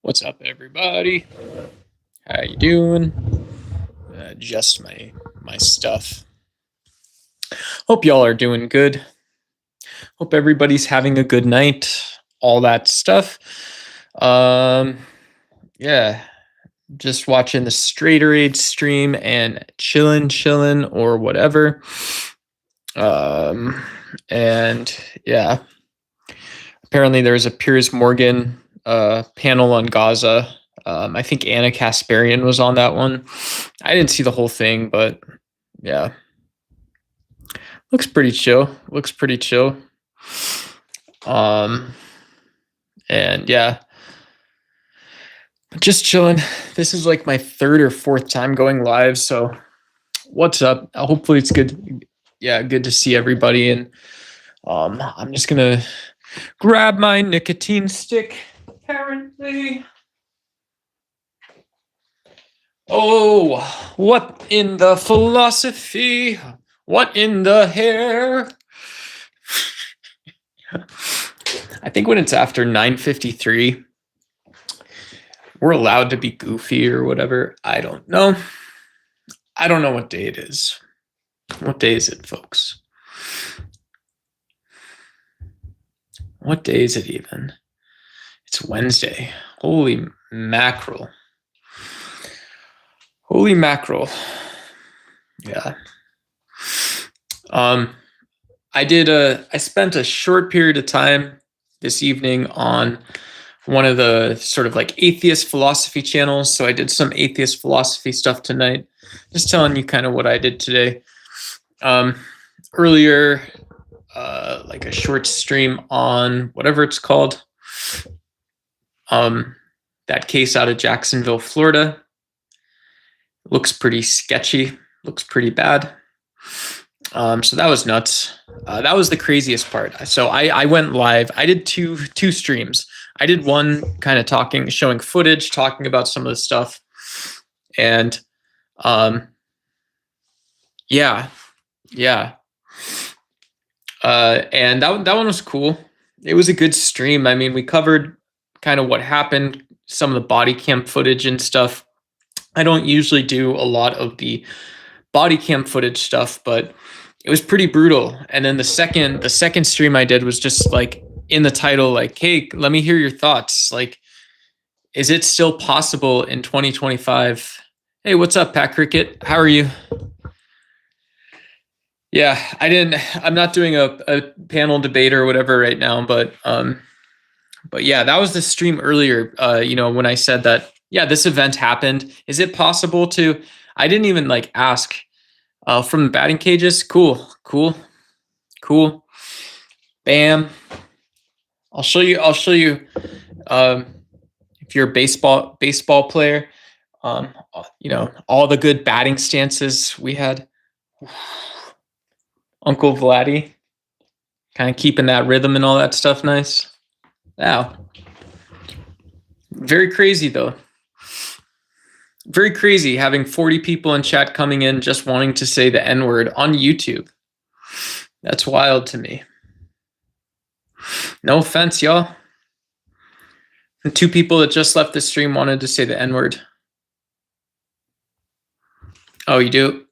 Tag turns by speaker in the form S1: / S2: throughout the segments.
S1: What's up, everybody? How you doing? Adjust my stuff. Hope y'all are doing good. Hope everybody's having a good night. All that stuff. Yeah, just watching the Straighterade stream and chillin' or whatever. And yeah, apparently there's a Piers Morgan panel on Gaza. I think Anna Kasparian was on that one. I didn't see the whole thing, but yeah, looks pretty chill. And yeah, just chilling. This is like my third or fourth time going live. So what's up? Hopefully it's good. Yeah, good to see everybody. And I'm just gonna grab my nicotine stick currently. Oh, what in the philosophy? What in the hair? I think when it's after 9:53, we're allowed to be goofy or whatever. I don't know. I don't know what day it is. What day is it, folks? What day is it even? It's Wednesday. Holy mackerel. Holy mackerel. Yeah. I spent a short period of time this evening on one of the sort of like atheist philosophy channels. So I did some atheist philosophy stuff tonight. Just telling you kind of what I did today. Earlier, like a short stream on whatever it's called. That case out of Jacksonville, Florida. Looks pretty sketchy. Looks pretty bad. So that was nuts. That was the craziest part. So I went live. I did two streams. I did one kind of showing footage, talking about some of the stuff. And yeah. And that one was cool. It was a good stream. I mean, we covered kind of what happened, some of the body cam footage and stuff. I don't usually do a lot of the body cam footage stuff, but it was pretty brutal. And then the second stream I did was just like in the title, like, hey, let me hear your thoughts. Like, is it still possible in 2025? Hey, what's up, Pat Cricket? How are you? Yeah, I'm not doing a panel debate or whatever right now, but yeah, that was the stream earlier, when I said that, yeah, this event happened. Is it possible to, I didn't even like ask from the batting cages. Cool. Bam. I'll show you if you're a baseball player, all the good batting stances we had. Uncle Vladdy, kind of keeping that rhythm and all that stuff nice. Wow. Very crazy, though. Very crazy having 40 people in chat coming in just wanting to say the N-word on YouTube. That's wild to me. No offense, y'all. The 2 people that just left the stream wanted to say the N-word. Oh, you do?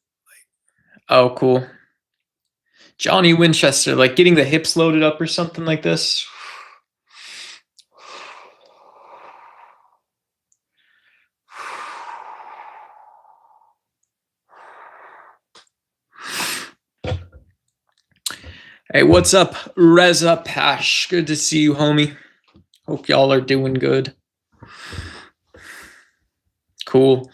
S1: Oh, cool. Johnny Winchester, like getting the hips loaded up or something like this. Hey, what's up, Reza Pash? Good to see you, homie. Hope y'all are doing good. Cool.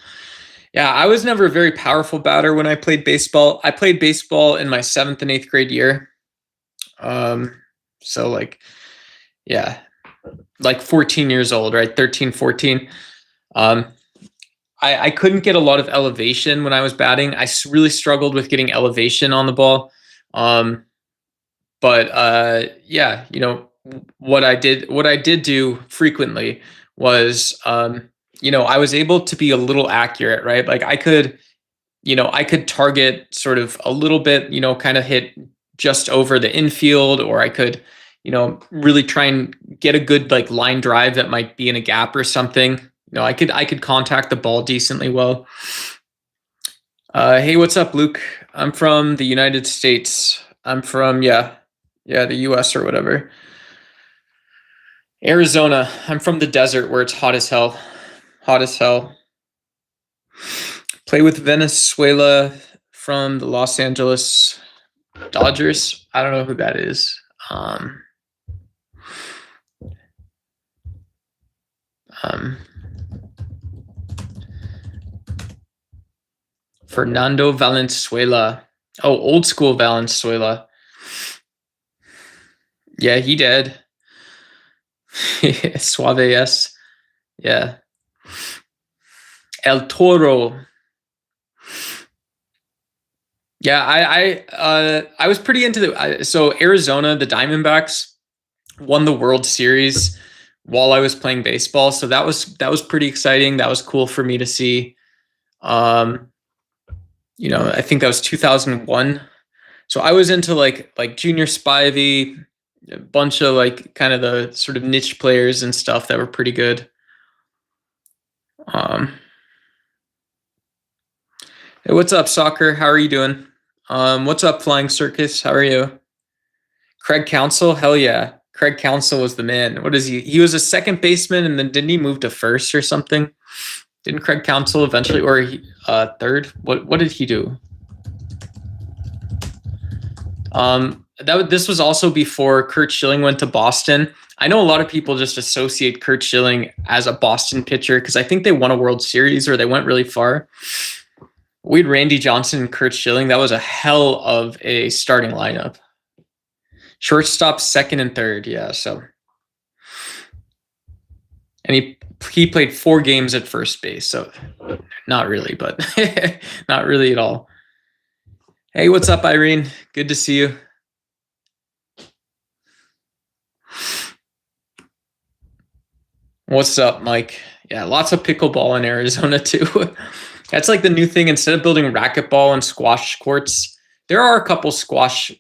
S1: Yeah, I was never a very powerful batter when I played baseball. I played baseball in my 7th and 8th grade year. So like, yeah, like 14 years old, right? 13, 14. I couldn't get a lot of elevation when I was batting. I really struggled with getting elevation on the ball. But yeah, what I did do frequently was, I was able to be a little accurate, right? Like I could target sort of a little bit, kind of hit just over the infield, or I could, really try and get a good like line drive that might be in a gap or something. I could contact the ball decently well. Hey, what's up, Luke? I'm from the United States. I'm from the US or whatever. Arizona. I'm from the desert where it's hot as hell. Hot as hell. Play with Venezuela from the Los Angeles Dodgers. I don't know who that is. Fernando Valenzuela. Oh, old school Valenzuela. Yeah, he dead. Suave S. Yeah. El Toro. Yeah, I was pretty into so Arizona, the Diamondbacks won the World Series while I was playing baseball, so that was pretty exciting. That was cool for me to see. I think that was 2001. So I was into like Junior Spivey, a bunch of like kind of the sort of niche players and stuff that were pretty good. Hey, what's up, Soccer? How are you doing? What's up, Flying Circus? How are you? Craig Counsell? Hell yeah. Craig Counsell was the man. What is he? He was a second baseman, and then didn't he move to first or something? Didn't Craig Counsell eventually, or third? What did he do? This was also before Curt Schilling went to Boston. I know a lot of people just associate Curt Schilling as a Boston pitcher because I think they won a World Series or they went really far. We had Randy Johnson and Curt Schilling. That was a hell of a starting lineup. Shortstop, second and third, yeah. So, and he played 4 games at first base, so not really, but not really at all. Hey, what's up, Irene? Good to see you. What's up, Mike? Yeah, lots of pickleball in Arizona too. That's like the new thing. Instead of building racquetball and squash courts, there are a couple squash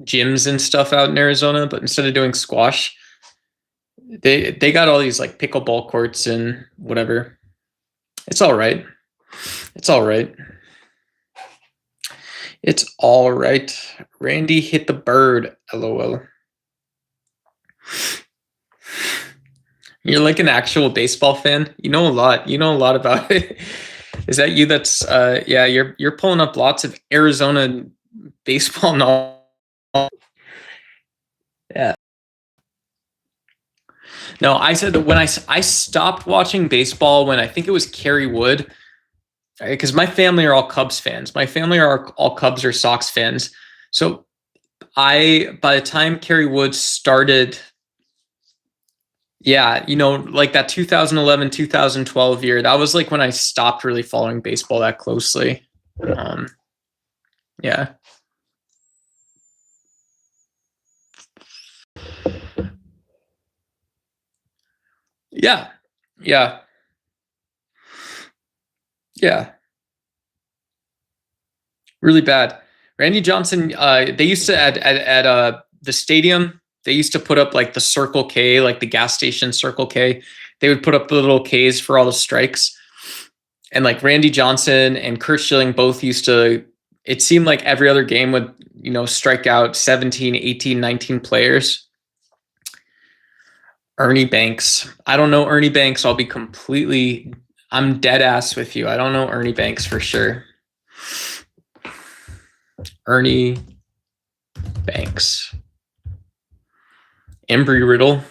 S1: gyms and stuff out in Arizona, but instead of doing squash, they got all these like pickleball courts and whatever. It's all right. It's all right. It's all right. Randy hit the bird. LOL. You're like an actual baseball fan. You know a lot. You know a lot about it. Is that you? That's yeah. You're pulling up lots of Arizona baseball knowledge. Yeah. No, I said that when I stopped watching baseball when I think it was Kerry Wood, because my family are all Cubs fans. My family are all Cubs or Sox fans. So by the time Kerry Wood started, yeah, like that 2011, 2012 year, that was like when I stopped really following baseball that closely. Yeah. Yeah. Yeah. Yeah. Really bad. Randy Johnson, they used to at the stadium, they used to put up like the Circle K, like the gas station Circle K. They would put up the little Ks for all the strikes. And like Randy Johnson and Curt Schilling both used to, it seemed like every other game would, strike out 17, 18, 19 players. Ernie Banks. I don't know Ernie Banks. I'm dead ass with you. I don't know Ernie Banks for sure. Ernie Banks. Embry Riddle.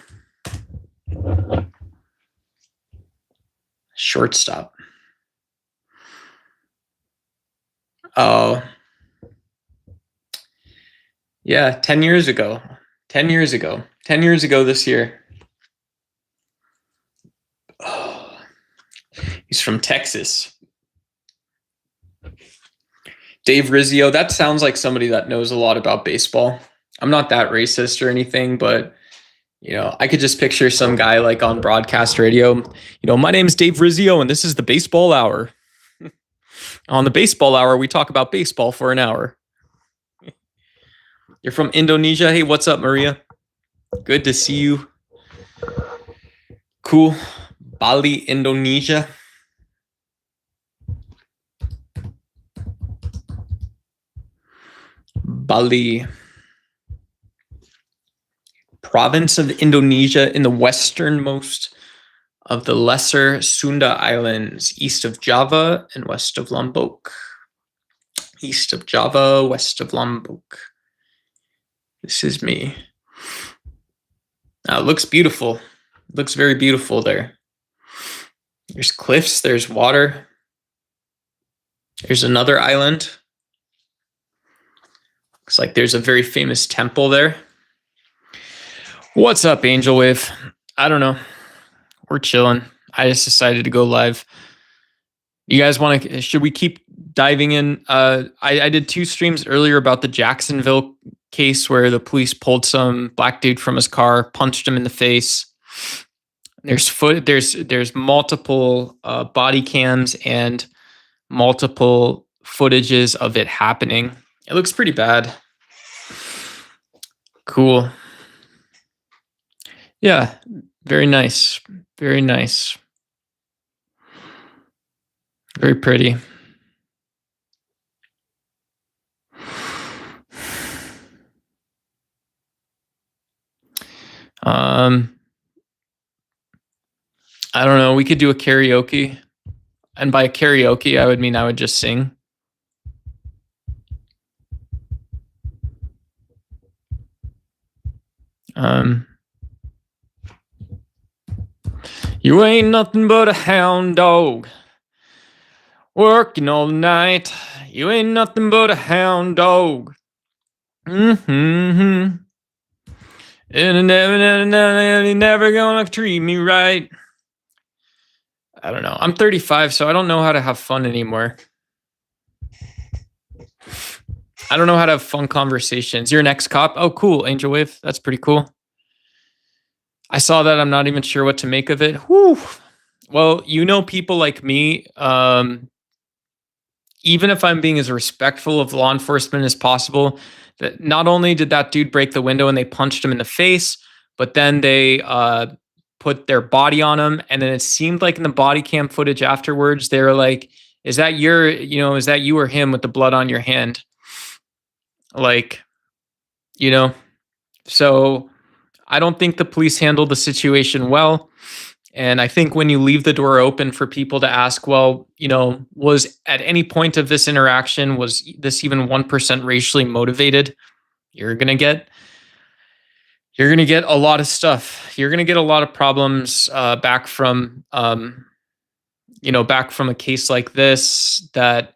S1: Shortstop. Oh. Yeah, 10 years ago. 10 years ago. 10 years ago this year. Oh. He's from Texas. Dave Rizzio. That sounds like somebody that knows a lot about baseball. I'm not that racist or anything, but I could just picture some guy like on broadcast radio. My name is Dave Rizzio, and this is the Baseball Hour. On the Baseball Hour, we talk about baseball for an hour. You're from Indonesia. Hey, what's up, Maria? Good to see you. Cool. Bali, Indonesia. Bali. Province of Indonesia in the westernmost of the Lesser Sunda Islands, east of Java and west of Lombok. East of Java, west of Lombok. This is me. It looks beautiful. It looks very beautiful there. There's cliffs, there's water. There's another island. Looks like there's a very famous temple there. What's up, Angel Wave? I don't know. We're chilling. I just decided to go live. You guys want to, should we keep diving in? I did 2 streams earlier about the Jacksonville case where the police pulled some black dude from his car, punched him in the face. There's multiple body cams and multiple footages of it happening. It looks pretty bad. Cool. Yeah, very nice. Very nice. Very pretty. I don't know. We could do a karaoke. And by karaoke, I would mean I would just sing. You ain't nothing but a hound dog, working all night. You ain't nothing but a hound dog. And never gonna treat me right. I don't know. I'm 35, so I don't know how to have fun anymore. I don't know how to have fun conversations. You're an ex-cop? Oh, cool. Angel Wave. That's pretty cool. I saw that. I'm not even sure what to make of it. Whew. Well, you know, people like me, even if I'm being as respectful of law enforcement as possible, that not only did that dude break the window and they punched him in the face, but then they put their body on him. And then it seemed like in the body cam footage afterwards, they were like, is that you or him with the blood on your hand? Like, so I don't think the police handled the situation well. And I think when you leave the door open for people to ask, well, was at any point of this interaction, was this even 1% racially motivated? You're going to get a lot of stuff. You're going to get a lot of problems back from a case like this that,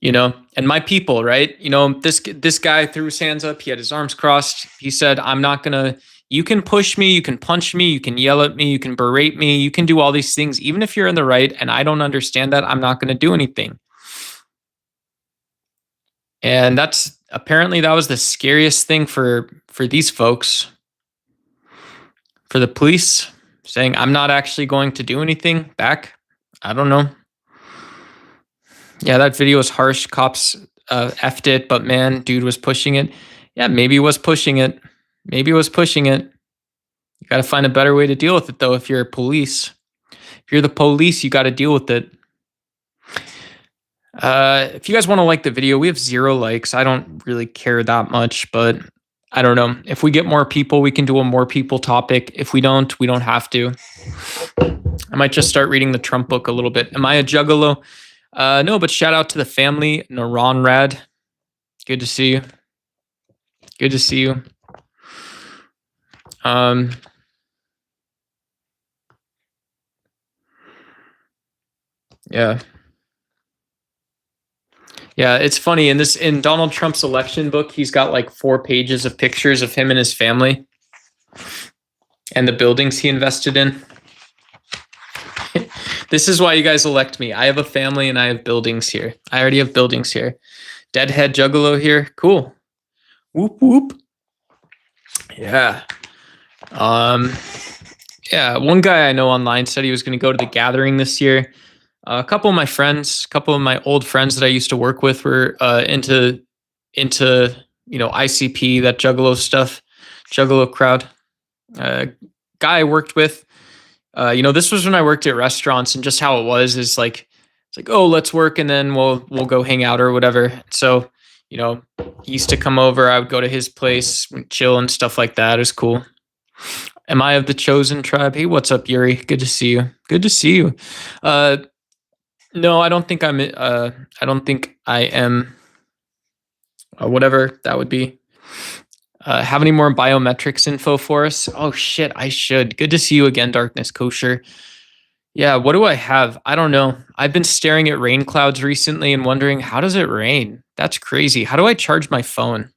S1: and my people, right? This guy threw his hands up. He had his arms crossed. He said, you can push me, you can punch me, you can yell at me, you can berate me, you can do all these things. Even if you're in the right and I don't understand that, I'm not going to do anything. And that was the scariest thing for these folks. For the police saying, I'm not actually going to do anything back. I don't know. Yeah, that video was harsh. Cops effed it, but man, dude was pushing it. Yeah, maybe he was pushing it. You got to find a better way to deal with it, though, if you're police. If you're the police, you got to deal with it. If you guys want to like the video, we have 0 likes. I don't really care that much, but I don't know. If we get more people, we can do a more people topic. If we don't, we don't have to. I might just start reading the Trump book a little bit. Am I a juggalo? No, but shout out to the family. Naranrad. Good to see you. Good to see you. Yeah. Yeah, it's funny. In Donald Trump's election book, he's got like 4 pages of pictures of him and his family and the buildings he invested in. This is why you guys elect me. I have a family and I have buildings here. I already have buildings here. Deadhead Juggalo here. Cool. Whoop, whoop. Yeah. Yeah, one guy I know online said he was going to go to the gathering this year. A couple of my old friends that I used to work with were into ICP, that Juggalo stuff, Juggalo crowd. Guy I worked with, this was when I worked at restaurants, and just how it was is like, it's like, oh, let's work and then we'll go hang out or whatever. So, he used to come over. I would go to his place, chill and stuff like that. It was cool. Am I of the chosen tribe? Hey, what's up, Yuri? Good to see you. Good to see you. No, I don't think I'm. I don't think I am. Whatever that would be. Have any more biometrics info for us? Oh shit, I should. Good to see you again, Darkness Kosher. Yeah, what do I have? I don't know. I've been staring at rain clouds recently and wondering, how does it rain? That's crazy. How do I charge my phone?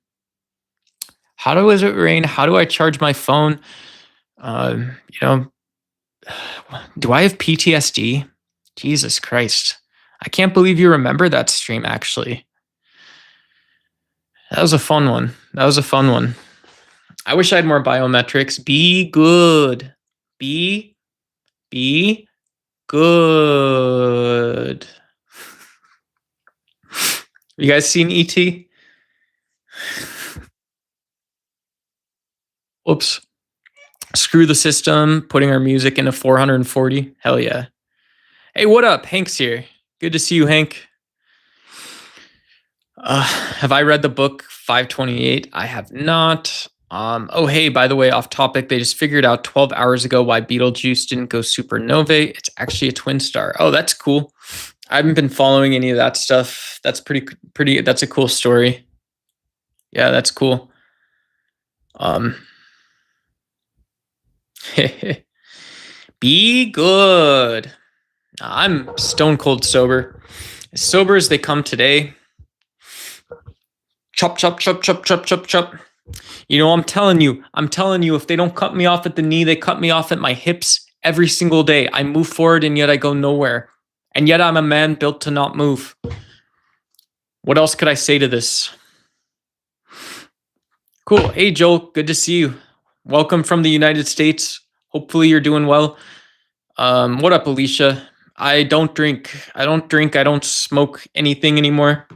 S1: How does it rain? How do I charge my phone? Do I have PTSD? Jesus Christ. I can't believe you remember that stream, actually. That was a fun one. I wish I had more biometrics. Be good. Be good. You guys seen ET? Oops. Screw the system, putting our music into 440. Hell yeah. Hey, what up? Hank's here. Good to see you, Hank. Have I read the book 528? I have not. Oh, hey, by the way, off topic, they just figured out 12 hours ago why Betelgeuse didn't go supernovae. It's actually a twin star. Oh, that's cool. I haven't been following any of that stuff. That's pretty, that's a cool story. Yeah, that's cool. Be good. I'm stone cold sober. As sober as they come today. Chop, chop, chop, chop, chop, chop, chop. I'm telling you, if they don't cut me off at the knee, they cut me off at my hips every single day. I move forward and yet I go nowhere. And yet I'm a man built to not move. What else could I say to this? Cool. Hey, Joel, good to see you. Welcome from the United States. Hopefully you're doing well. What up, Alicia? I don't drink. I don't smoke anything anymore.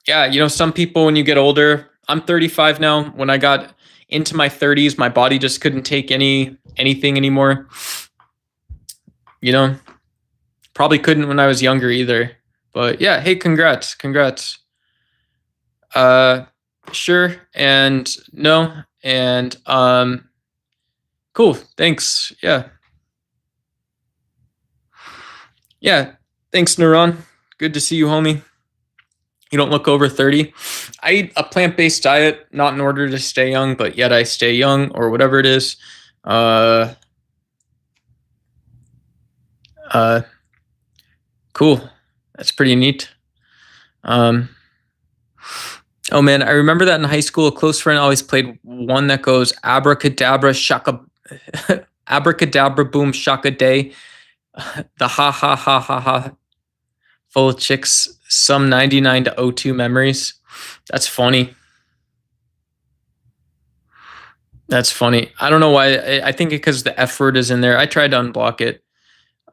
S1: Yeah, some people, when you get older, I'm 35 now. When I got into my 30s, my body just couldn't take anything anymore. Probably couldn't when I was younger either. But yeah, hey, congrats. Sure and no and cool. Thanks. Yeah. Thanks, Neuron. Good to see you, homie. You don't look over 30. I eat a plant-based diet, not in order to stay young, but yet I stay young, or whatever it is. Cool. That's pretty neat. Oh man, I remember that in high school, a close friend always played one that goes abracadabra, shaka, abracadabra, boom, shaka day. The ha ha ha ha ha. Full of chicks, some 99 to 02 memories. That's funny. I don't know why. I think because the F word is in there. I tried to unblock it.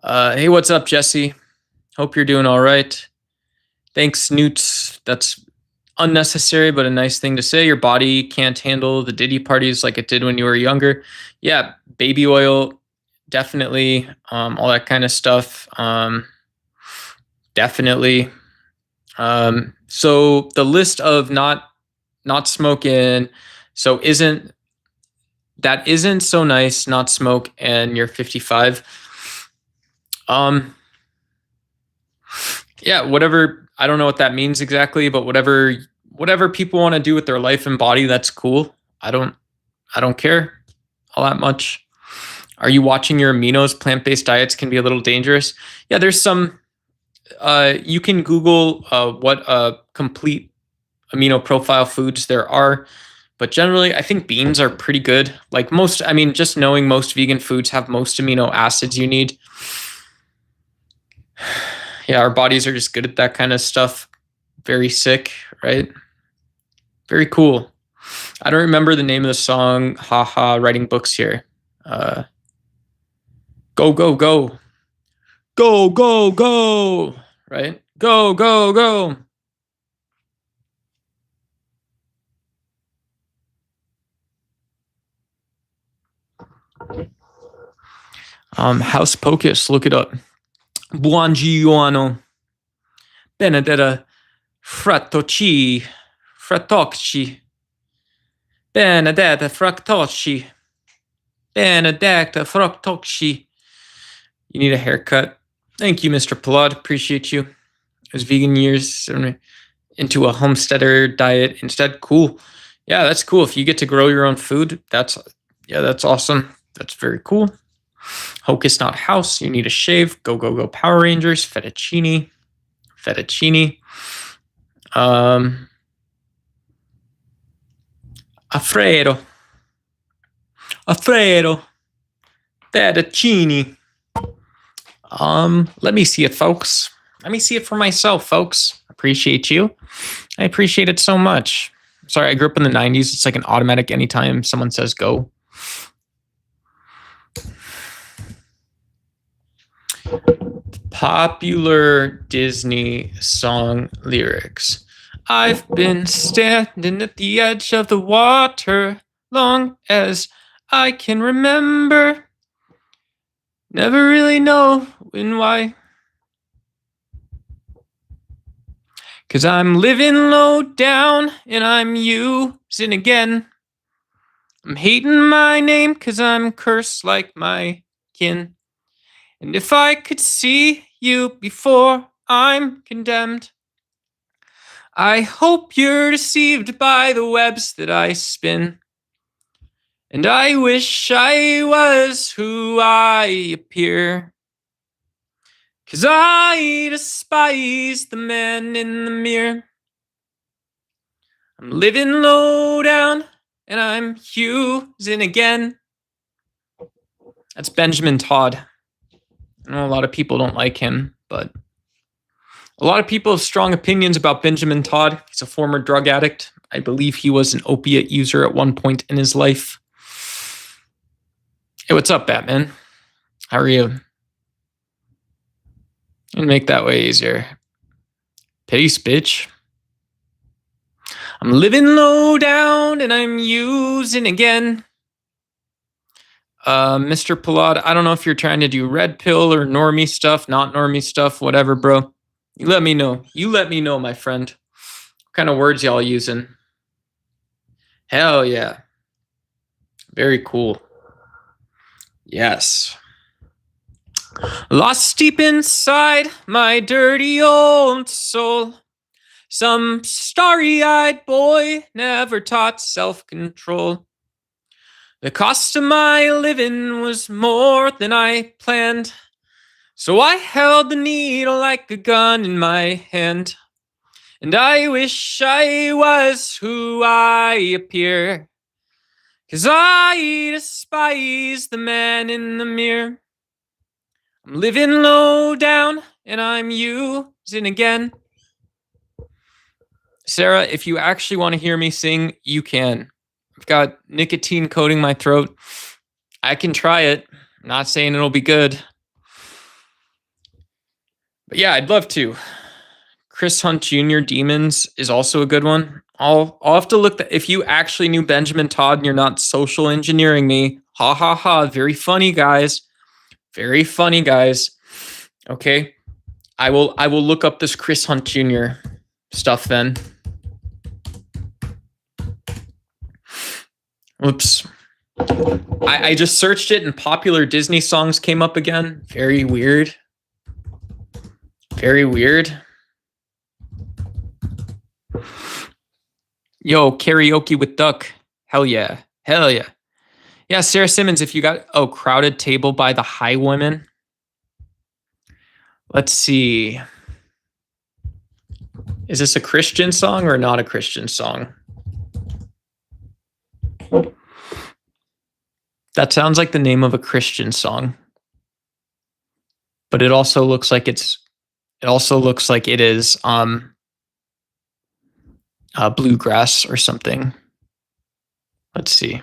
S1: Hey, what's up, Jesse? Hope you're doing all right. Thanks, Newts. That's unnecessary, but a nice thing to say. Your body can't handle the Diddy parties like it did when you were younger. Yeah, baby oil, definitely. All that kind of stuff. Definitely. So the list of not smoking, so isn't so nice, not smoke, and you're 55. Yeah, whatever. I don't know what that means exactly, but whatever people want to do with their life and body, that's cool. I don't care all that much. Are you watching your aminos? Plant-based diets can be a little dangerous. Yeah, there's some. You can Google what complete amino profile foods there are, but generally I think beans are pretty good. Like just knowing most vegan foods have most amino acids you need. Yeah, our bodies are just good at that kind of stuff. Very sick, right? Very cool. I don't remember the name of the song. Haha, writing books here. Go, go, go. Go, go, go. Right? Go, go, go. House Pocus, look it up. Buongiorno. Benedetta Frattocci. Frattocci. Benedetta Frattocci. Benedetta Frattocci. You need a haircut. Thank you, Mr. Plod. Appreciate you. It was vegan years into a homesteader diet instead. Cool. Yeah, that's cool. If you get to grow your own food, that's awesome. That's very cool. Hocus not house. You need a shave. Go, go, go. Power Rangers. Fettuccine. Alfredo. Fettuccine. Let me see it, folks. Let me see it for myself, folks. Appreciate you. I appreciate it so much. Sorry, I grew up in the 90s. It's like an automatic anytime someone says go. Popular Disney song lyrics. I've been standing at the edge of the water long as I can remember. Never really know when, why. 'Cause I'm living low down and I'm using again. I'm hating my name 'cause I'm cursed like my kin. And if I could see you before I'm condemned, I hope you're deceived by the webs that I spin. And I wish I was who I appear. 'Cause I despise the man in the mirror. I'm living low down and I'm using again. That's Benjamin Todd. I know a lot of people don't like him, but a lot of people have strong opinions about Benjamin Todd. He's a former drug addict. I believe he was an opiate user at one point in his life. Hey, what's up, Batman? How are you? And make that way easier. Peace, bitch. I'm living low down and I'm using again. Mr. Pilot, I don't know if you're trying to do red pill or normie stuff, not normie stuff, whatever, bro. You let me know. You let me know, my friend. What kind of words y'all using? Hell yeah. Very cool. Yes. Lost deep inside my dirty old soul. Some starry-eyed boy never taught self-control. The cost of my living was more than I planned. So I held the needle like a gun in my hand. And I wish I was who I appear. 'Cause I despise the man in the mirror. I'm living low down and I'm using again. Sarah, if you actually want to hear me sing, you can. I've got nicotine coating my throat. I can try it. I'm not saying it'll be good. But yeah, I'd love to. Chris Hunt Jr. Demons is also a good one. I'll have to look if you actually knew Benjamin Todd and you're not social engineering me. Ha ha ha. Very funny, guys. Very funny, guys. Okay. I will look up this Chris Hunt Jr. stuff then. Oops. I just searched it and popular Disney songs came up again. Very weird. Very weird. Yo, karaoke with Duck. Hell yeah. Hell yeah. Yeah, Sarah Simmons, if you got... Oh, Crowded Table by the Highwomen. Let's see. Is this a Christian song or not a Christian song? That sounds like the name of a Christian song. But it also looks like it is bluegrass or something. Let's see.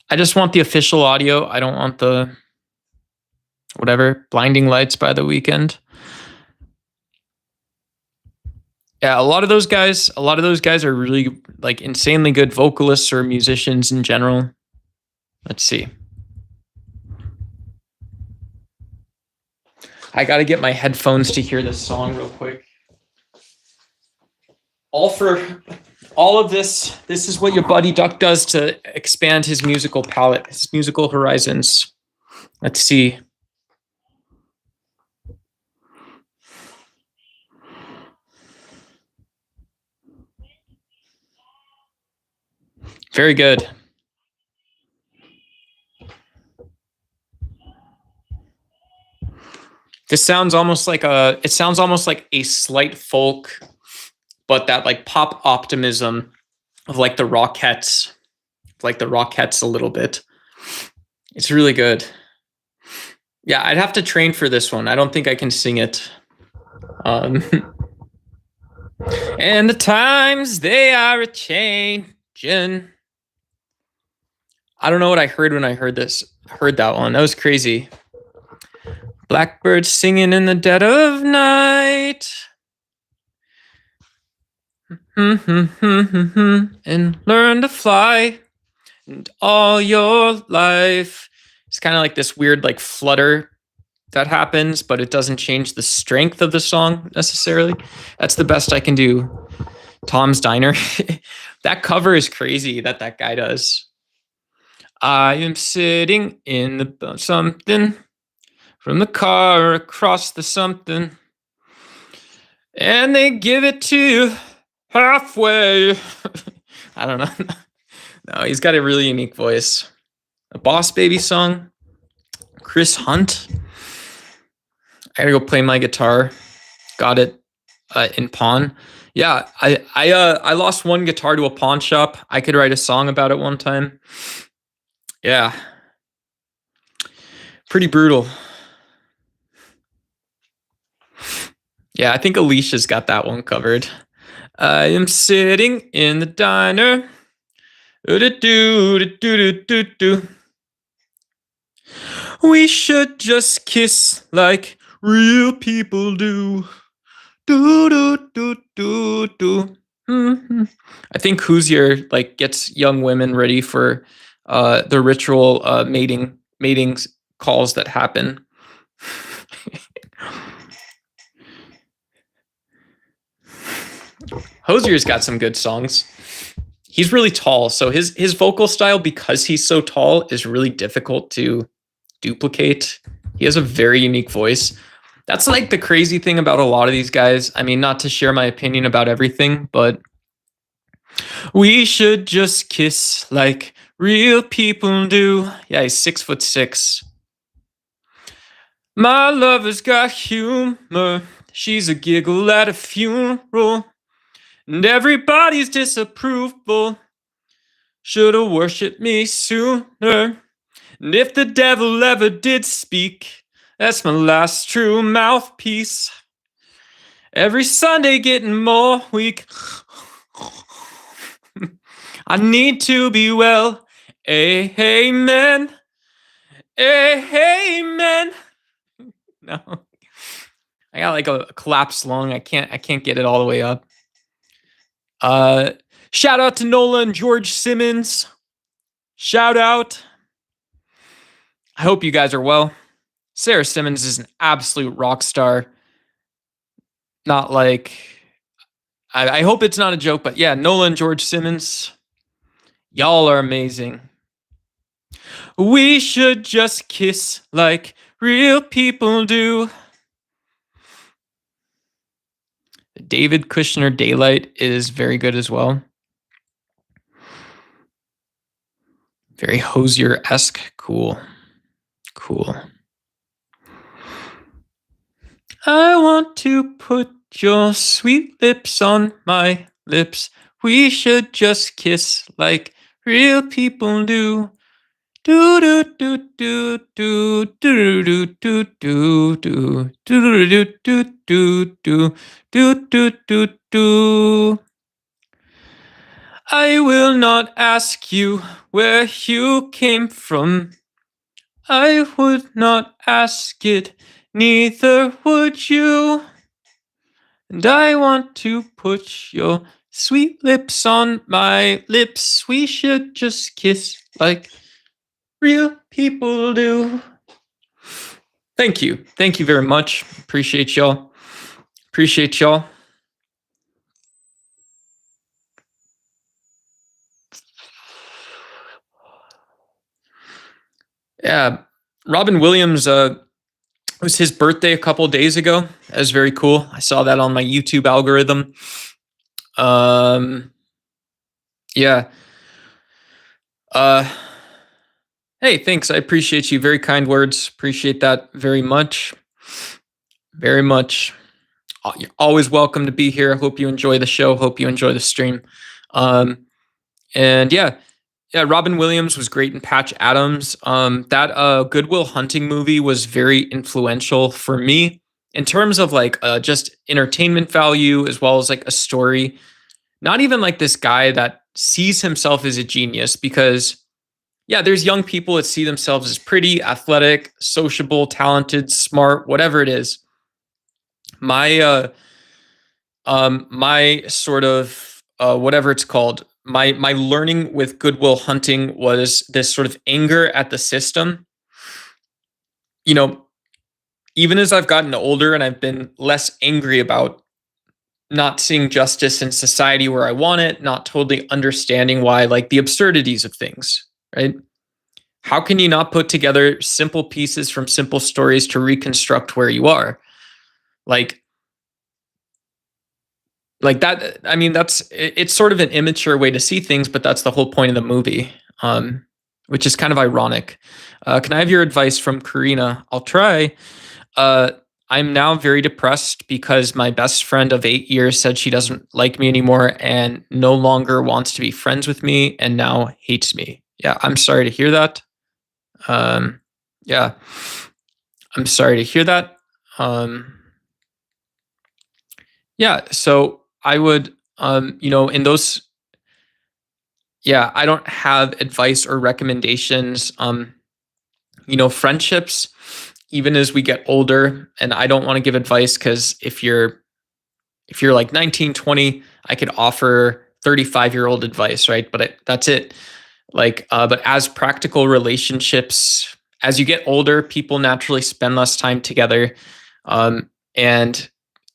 S1: I just want the official audio. I don't want the whatever. Blinding Lights by The Weeknd. Yeah, a lot of those guys are really like insanely good vocalists or musicians in general. Let's see. I got to get my headphones to hear this song real quick. All of this is what your buddy Duck does to expand his musical palette, his musical horizons. Let's see. Very good. This sounds almost like a slight folk, but that like pop optimism of like the Rockettes, a little bit. It's really good. Yeah, I'd have to train for this one. I don't think I can sing it. And the times they are a changing. I don't know what I heard when I heard that one. That was crazy. Blackbirds singing in the dead of night. And learn to fly. And all your life. It's kind of like this weird like flutter that happens, but it doesn't change the strength of the song necessarily. That's the best I can do. Tom's Diner. That cover is crazy that guy does. I am sitting in the something from the car across the something, and they give it to you halfway. I don't know. No, he's got a really unique voice. A Boss Baby song. Chris Hunt. I gotta go play my guitar. Got it in pawn. Yeah, I lost one guitar to a pawn shop. I could write a song about it one time. Yeah. Pretty brutal. Yeah, I think Alicia's got that one covered. I am sitting in the diner. We should just kiss like real people do. I think Hoosier like gets young women ready for the ritual mating calls that happen. Hosier's got some good songs. He's really tall, so his vocal style, because he's so tall, is really difficult to duplicate. He has a very unique voice. That's like the crazy thing about a lot of these guys. I mean, not to share my opinion about everything, but we should just kiss like real people do. Yeah, he's 6'6". My lover's got humor. She's a giggle at a funeral. And everybody's disapproval should've worshipped me sooner. And if the devil ever did speak, that's my last true mouthpiece. Every Sunday getting more weak. I need to be well. Amen. Amen. No. I got like a collapsed lung. I can't get it all the way up. Shout out to Nola and George Simmons. Shout out. I hope you guys are well. Sarah Simmons is an absolute rock star. Not like, I hope it's not a joke, but yeah, Nola and George Simmons, y'all are amazing. We should just kiss like real people do. David Kushner Daylight is very good as well. Very Hosier-esque. Cool. I want to put your sweet lips on my lips. We should just kiss like real people do. Do do do do do do do do do do do do do do do do do do. I will not ask you where you came from. I would not ask it, neither would you. And I want to put your sweet lips on my lips. We should just kiss like real people do. Thank you very much. Appreciate y'all. Appreciate y'all. Yeah. Robin Williams, it was his birthday a couple days ago. That was very cool. I saw that on my YouTube algorithm. Um, yeah. Uh, hey, thanks. I appreciate you. Very kind words. Appreciate that very much. Very much. You're always welcome to be here. Hope you enjoy the show. Hope you enjoy the stream. Um, and yeah, Robin Williams was great in Patch Adams. That Goodwill Hunting movie was very influential for me in terms of like just entertainment value as well as like a story. Not even like this guy that sees himself as a genius because yeah, there's young people that see themselves as pretty, athletic, sociable, talented, smart, whatever it is. My my sort of whatever it's called, my learning with Goodwill Hunting was this sort of anger at the system. You know, even as I've gotten older and I've been less angry about not seeing justice in society where I want it, not totally understanding why, like the absurdities of things, right? How can you not put together simple pieces from simple stories to reconstruct where you are? Like, like that. I mean, it's sort of an immature way to see things, but that's the whole point of the movie, which is kind of ironic. Can I have your advice from Karina? I'll try. Uh, I'm now very depressed because my best friend of 8 years said she doesn't like me anymore and no longer wants to be friends with me and now hates me. Yeah, I'm sorry to hear that. Um, yeah, I'm sorry to hear that. Um, yeah, so I would, in those, yeah, I don't have advice or recommendations. Friendships, even as we get older, and I don't want to give advice because if you're like 19, 20, I could offer 35-year-old advice, right? But that's it. Like, but as practical relationships, as you get older, people naturally spend less time together. And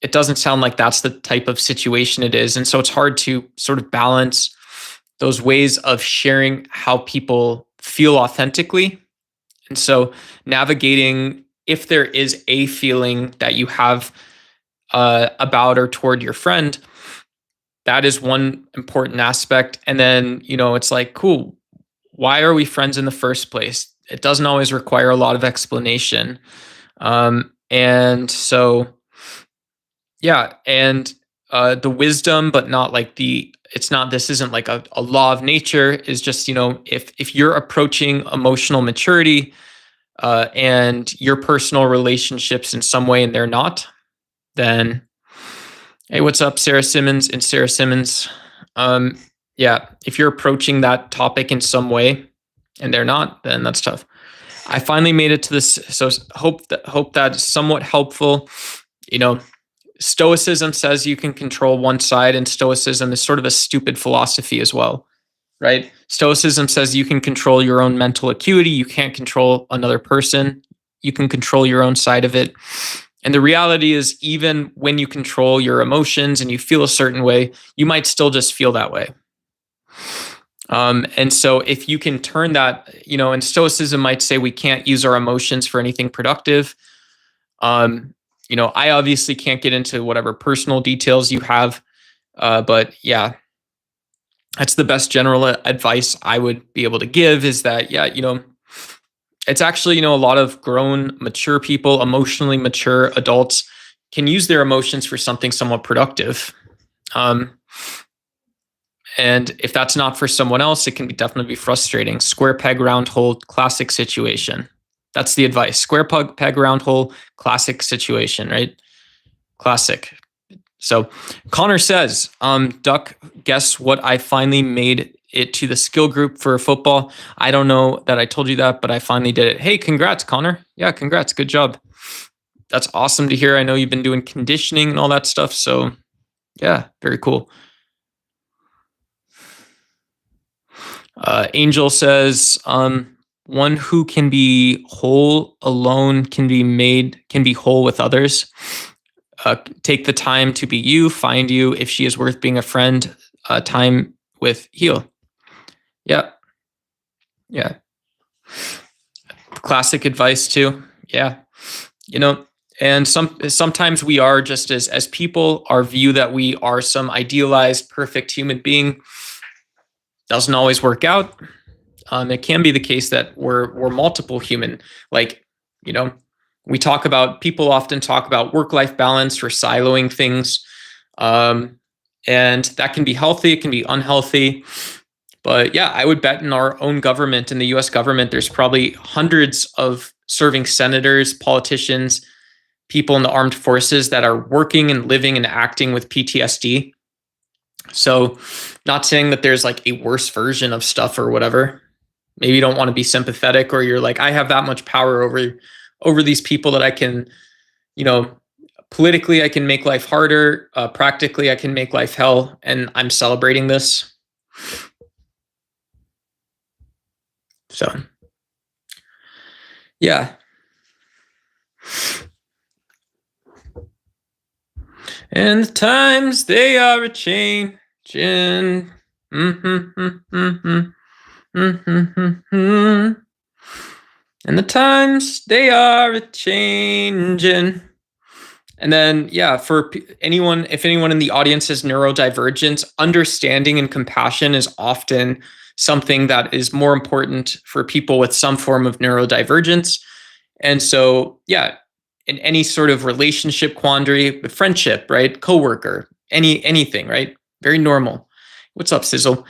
S1: it doesn't sound like that's the type of situation it is. And so it's hard to sort of balance those ways of sharing how people feel authentically. And so navigating if there is a feeling that you have about or toward your friend, that is one important aspect. And then, it's like, cool, why are we friends in the first place? It doesn't always require a lot of explanation. And so, yeah, and the wisdom, but not like this isn't like a law of nature, is just, if you're approaching emotional maturity and your personal relationships in some way and they're not, then hey, what's up, Sarah Simmons and Sarah Simmons? Yeah, if you're approaching that topic in some way and they're not, then that's tough. I finally made it to this, so hope that's somewhat helpful. Stoicism says you can control one side, and Stoicism is sort of a stupid philosophy as well, right? Stoicism says you can control your own mental acuity, you can't control another person, you can control your own side of it. And the reality is, even when you control your emotions and you feel a certain way, you might still just feel that way. And so if you can turn that, and Stoicism might say we can't use our emotions for anything productive. I obviously can't get into whatever personal details you have, but yeah, that's the best general advice I would be able to give is that, yeah, it's actually, a lot of grown, mature people, emotionally mature adults can use their emotions for something somewhat productive. And if that's not for someone else, it can definitely be frustrating. Square peg, round hole, classic situation. That's the advice. Square peg, round hole, classic situation, right? Classic. So Connor says, Duck, guess what? I finally made it to the skill group for football. I don't know that I told you that, but I finally did it. Hey, congrats, Connor. Yeah, congrats. Good job. That's awesome to hear. I know you've been doing conditioning and all that stuff. So yeah, very cool. Angel says, One who can be whole alone can be whole with others. Take the time to be you, find you. If she is worth being a friend, time with heal. Yeah. Yeah. Classic advice too. Yeah. You know, and sometimes we are just as people, our view that we are some idealized, perfect human being doesn't always work out. It can be the case that we're multiple human. Like, you know, people often talk about work-life balance or siloing things. And that can be healthy, it can be unhealthy. But yeah, I would bet in our own government, in the US government, there's probably hundreds of serving senators, politicians, people in the armed forces that are working and living and acting with PTSD. So, not saying that there's like a worse version of stuff or whatever. Maybe you don't want to be sympathetic, or you're like, I have that much power over these people that I can, you know, politically I can make life harder, practically I can make life hell, and I'm celebrating this. So, yeah. And the times they are a changing. And the times they are a changing. And then, yeah, for anyone, if anyone in the audience is neurodivergent, understanding and compassion is often something that is more important for people with some form of neurodivergence. And so, yeah, in any sort of relationship quandary, friendship, right, coworker, anything, right, very normal. What's up, Sizzle?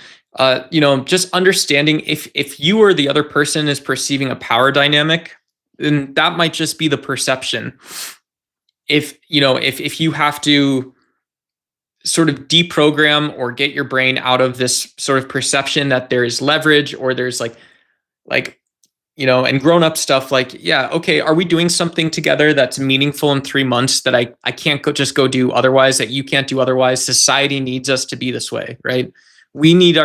S1: You know, just understanding if you or the other person is perceiving a power dynamic, then that might just be the perception. If you have to sort of deprogram or get your brain out of this sort of perception that there is leverage, or there's like and grown up stuff, like, yeah, okay, are we doing something together that's meaningful in 3 months that I can't just go do otherwise, that you can't do otherwise? Society needs us to be this way, right? We need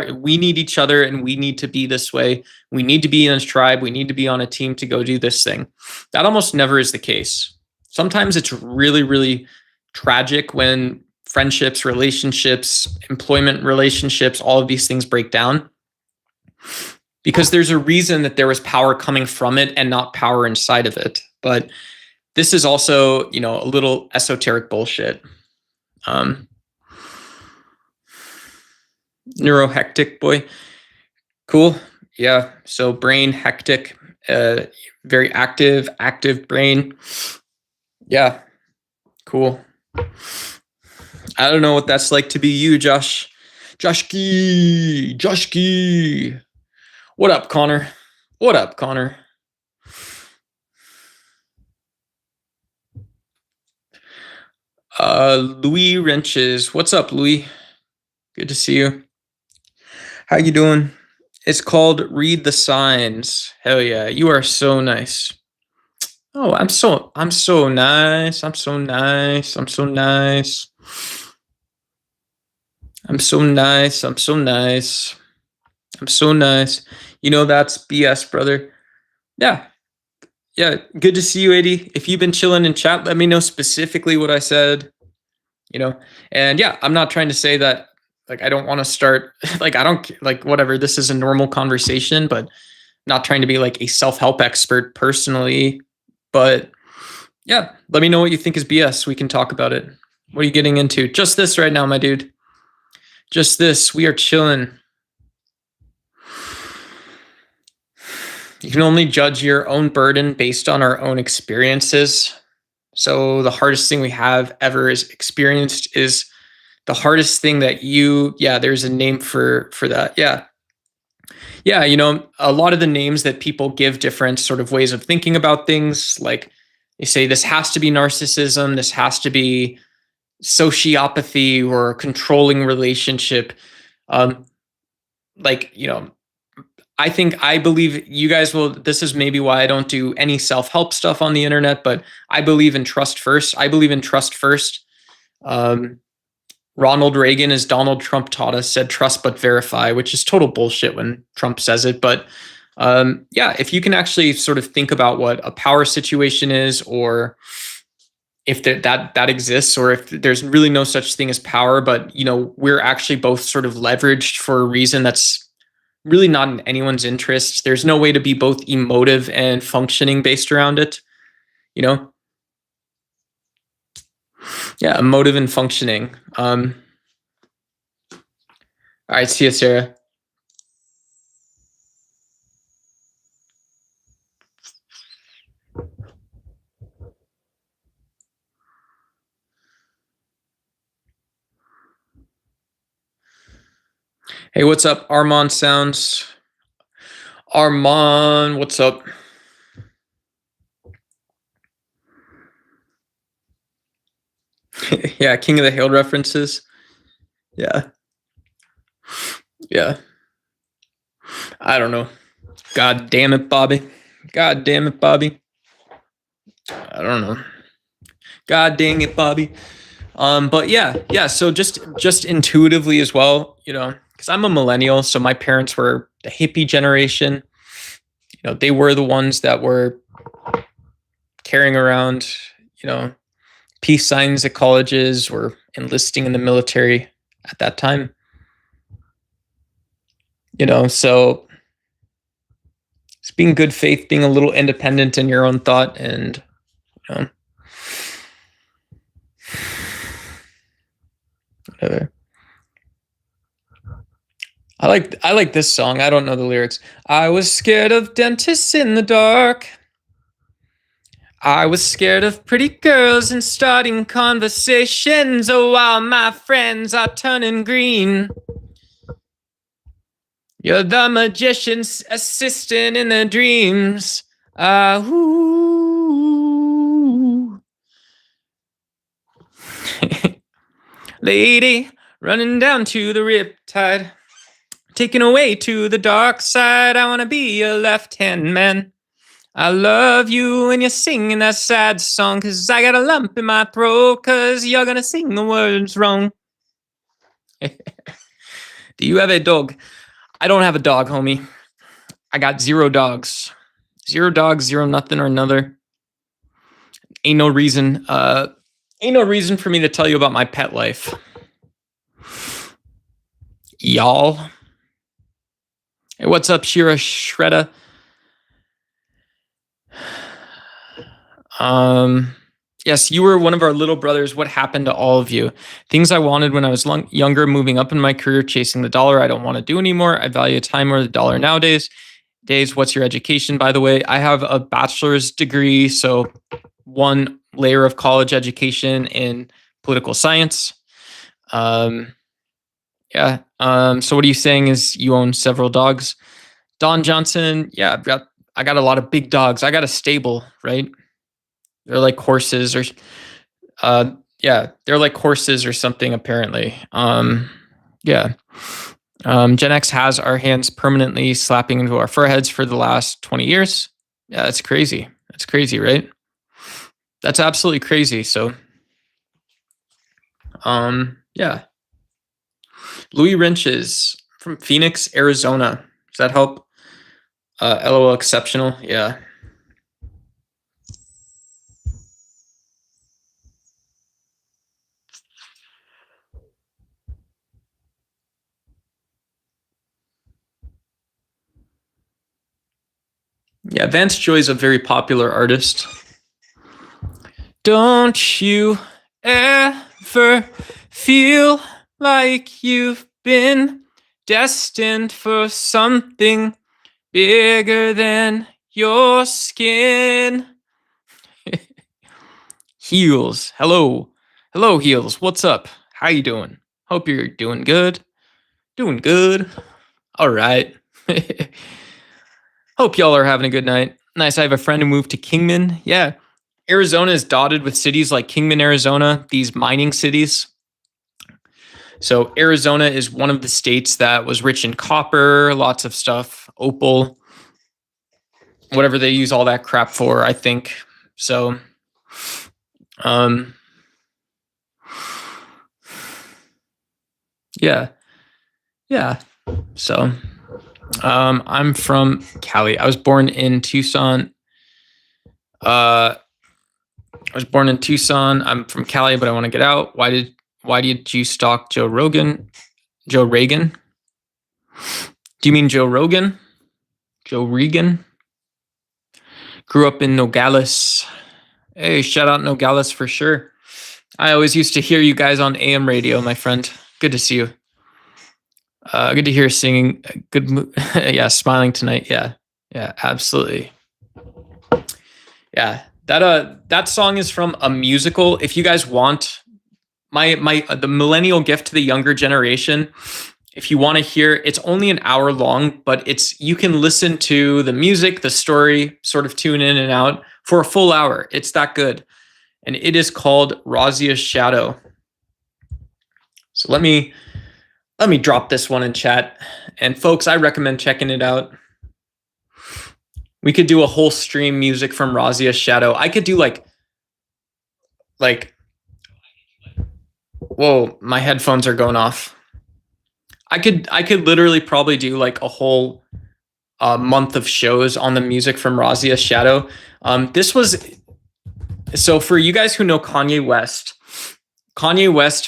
S1: each other, and we need to be this way. We need to be in a tribe. We need to be on a team to go do this thing. That almost never is the case. Sometimes it's really, really tragic when friendships, relationships, employment relationships, all of these things break down, because there's a reason that there was power coming from it and not power inside of it. But this is also, a little esoteric bullshit. Neurohectic boy. Cool. Yeah. So brain hectic, very active brain. Yeah. Cool. I don't know what that's like to be you, Josh. Joshki. What up, Connor? Louis Wrenches. What's up, Louis? Good to see you. How you doing? It's called Read the Signs. Hell yeah, you are so nice. Oh, I'm so nice. I'm so nice. I'm so nice. I'm so nice. I'm so nice. I'm so nice. That's BS, brother. Yeah. Yeah. Good to see you, AD. If you've been chilling in chat, let me know specifically what I said. And yeah, I'm not trying to say that, like, I don't want to start, like, I don't, like, whatever, this is a normal conversation, but not trying to be like a self-help expert personally. But yeah, let me know what you think is BS. We can talk about it. What are you getting into? Just this right now, my dude. Just this. We are chilling. You can only judge your own burden based on our own experiences. So the hardest thing we have ever is experienced is the hardest thing that there's a name for that. Yeah. Yeah. A lot of the names that people give different sort of ways of thinking about things, like they say this has to be narcissism, this has to be sociopathy or controlling relationship. I believe you guys will, this is maybe why I don't do any self-help stuff on the internet, but I believe in trust first. Ronald Reagan, as Donald Trump taught us, said trust but verify, which is total bullshit when Trump says it. But Yeah, if you can actually sort of think about what a power situation is, or if that exists, or if there's really no such thing as power, but we're actually both sort of leveraged for a reason that's really not in anyone's interest. There's no way to be both emotive and functioning based around it. You know, yeah, emotive and functioning. All right, see you, Sarah. Hey, what's up, Armand Sounds? Armand, what's up? Yeah, King of the Hill references. Yeah. Yeah. I don't know. God damn it, Bobby. God damn it, Bobby. I don't know. God dang it, Bobby. But yeah. So just intuitively as well, because I'm a millennial, so my parents were the hippie generation. They were the ones that were carrying around, peace signs at colleges or enlisting in the military at that time. So it's being good faith, being a little independent in your own thought, and whatever. I like this song. I don't know the lyrics. I was scared of dentists in the dark. I was scared of pretty girls and starting conversations. Oh, while my friends are turning green. You're the magician's assistant in their dreams. Lady, running down to the riptide, taken away to the dark side. I want to be your left-hand man. I love you when you're singing that sad song, 'cause I got a lump in my throat, 'cause you're gonna sing the words wrong. Do you have a dog? I don't have a dog, homie. I got 0 dogs. 0 dogs, 0 nothing or another. Ain't no reason for me to tell you about my pet life. Y'all. Hey, what's up, Shira Shredda? Yes, you were one of our little brothers. What happened to all of you? Things I wanted when I was younger, moving up in my career, chasing the dollar I don't want to do anymore. I value time more than the dollar nowadays. What's your education, by the way? I have a bachelor's degree, so 1 layer of college education in political science. Yeah. So what are you saying is you own several dogs? Don Johnson, yeah, I got a lot of big dogs. I got a stable, right? They're like horses or yeah, they're like horses or something apparently. Yeah. Gen X has our hands permanently slapping into our foreheads for the last 20 years. Yeah, that's crazy. That's crazy, right? That's absolutely crazy. So yeah. Louis Wrenches from Phoenix, Arizona. Does that help? LOL exceptional. Yeah. Yeah, Vance Joy is a very popular artist. Don't you ever feel like you've been destined for something bigger than your skin? Heels, hello. Hello, Heels. What's up? How you doing? Hope you're doing good. Doing good. All right. Hope y'all are having a good night. Nice. I have a friend who moved to Kingman. Yeah. Arizona is dotted with cities like Kingman, Arizona, these mining cities. So Arizona is one of the states that was rich in copper, lots of stuff, opal, whatever they use all that crap for, I think. So yeah. Yeah. So I'm from Cali. I was born in Tucson. I'm from Cali, but I want to get out. Why did you stalk Joe Rogan? Joe Reagan? Do you mean Joe Rogan? Joe Regan? Grew up in Nogales. Hey, shout out Nogales for sure. I always used to hear you guys on AM radio, my friend. Good to see you. Good to hear singing. Yeah, smiling tonight. Yeah, absolutely. Yeah, that song is from a musical. If you guys want the millennial gift to the younger generation, if you want to hear, it's only an hour long, but you can listen to the music, the story, sort of tune in and out for a full hour. It's that good. And it is called Razia's Shadow. So let me drop this one in chat. And folks, I recommend checking it out. We could do a whole stream music from Razia's Shadow. I could do like whoa, my headphones are going off. I could literally probably do like a whole month of shows on the music from Razia's Shadow. So for you guys who know Kanye West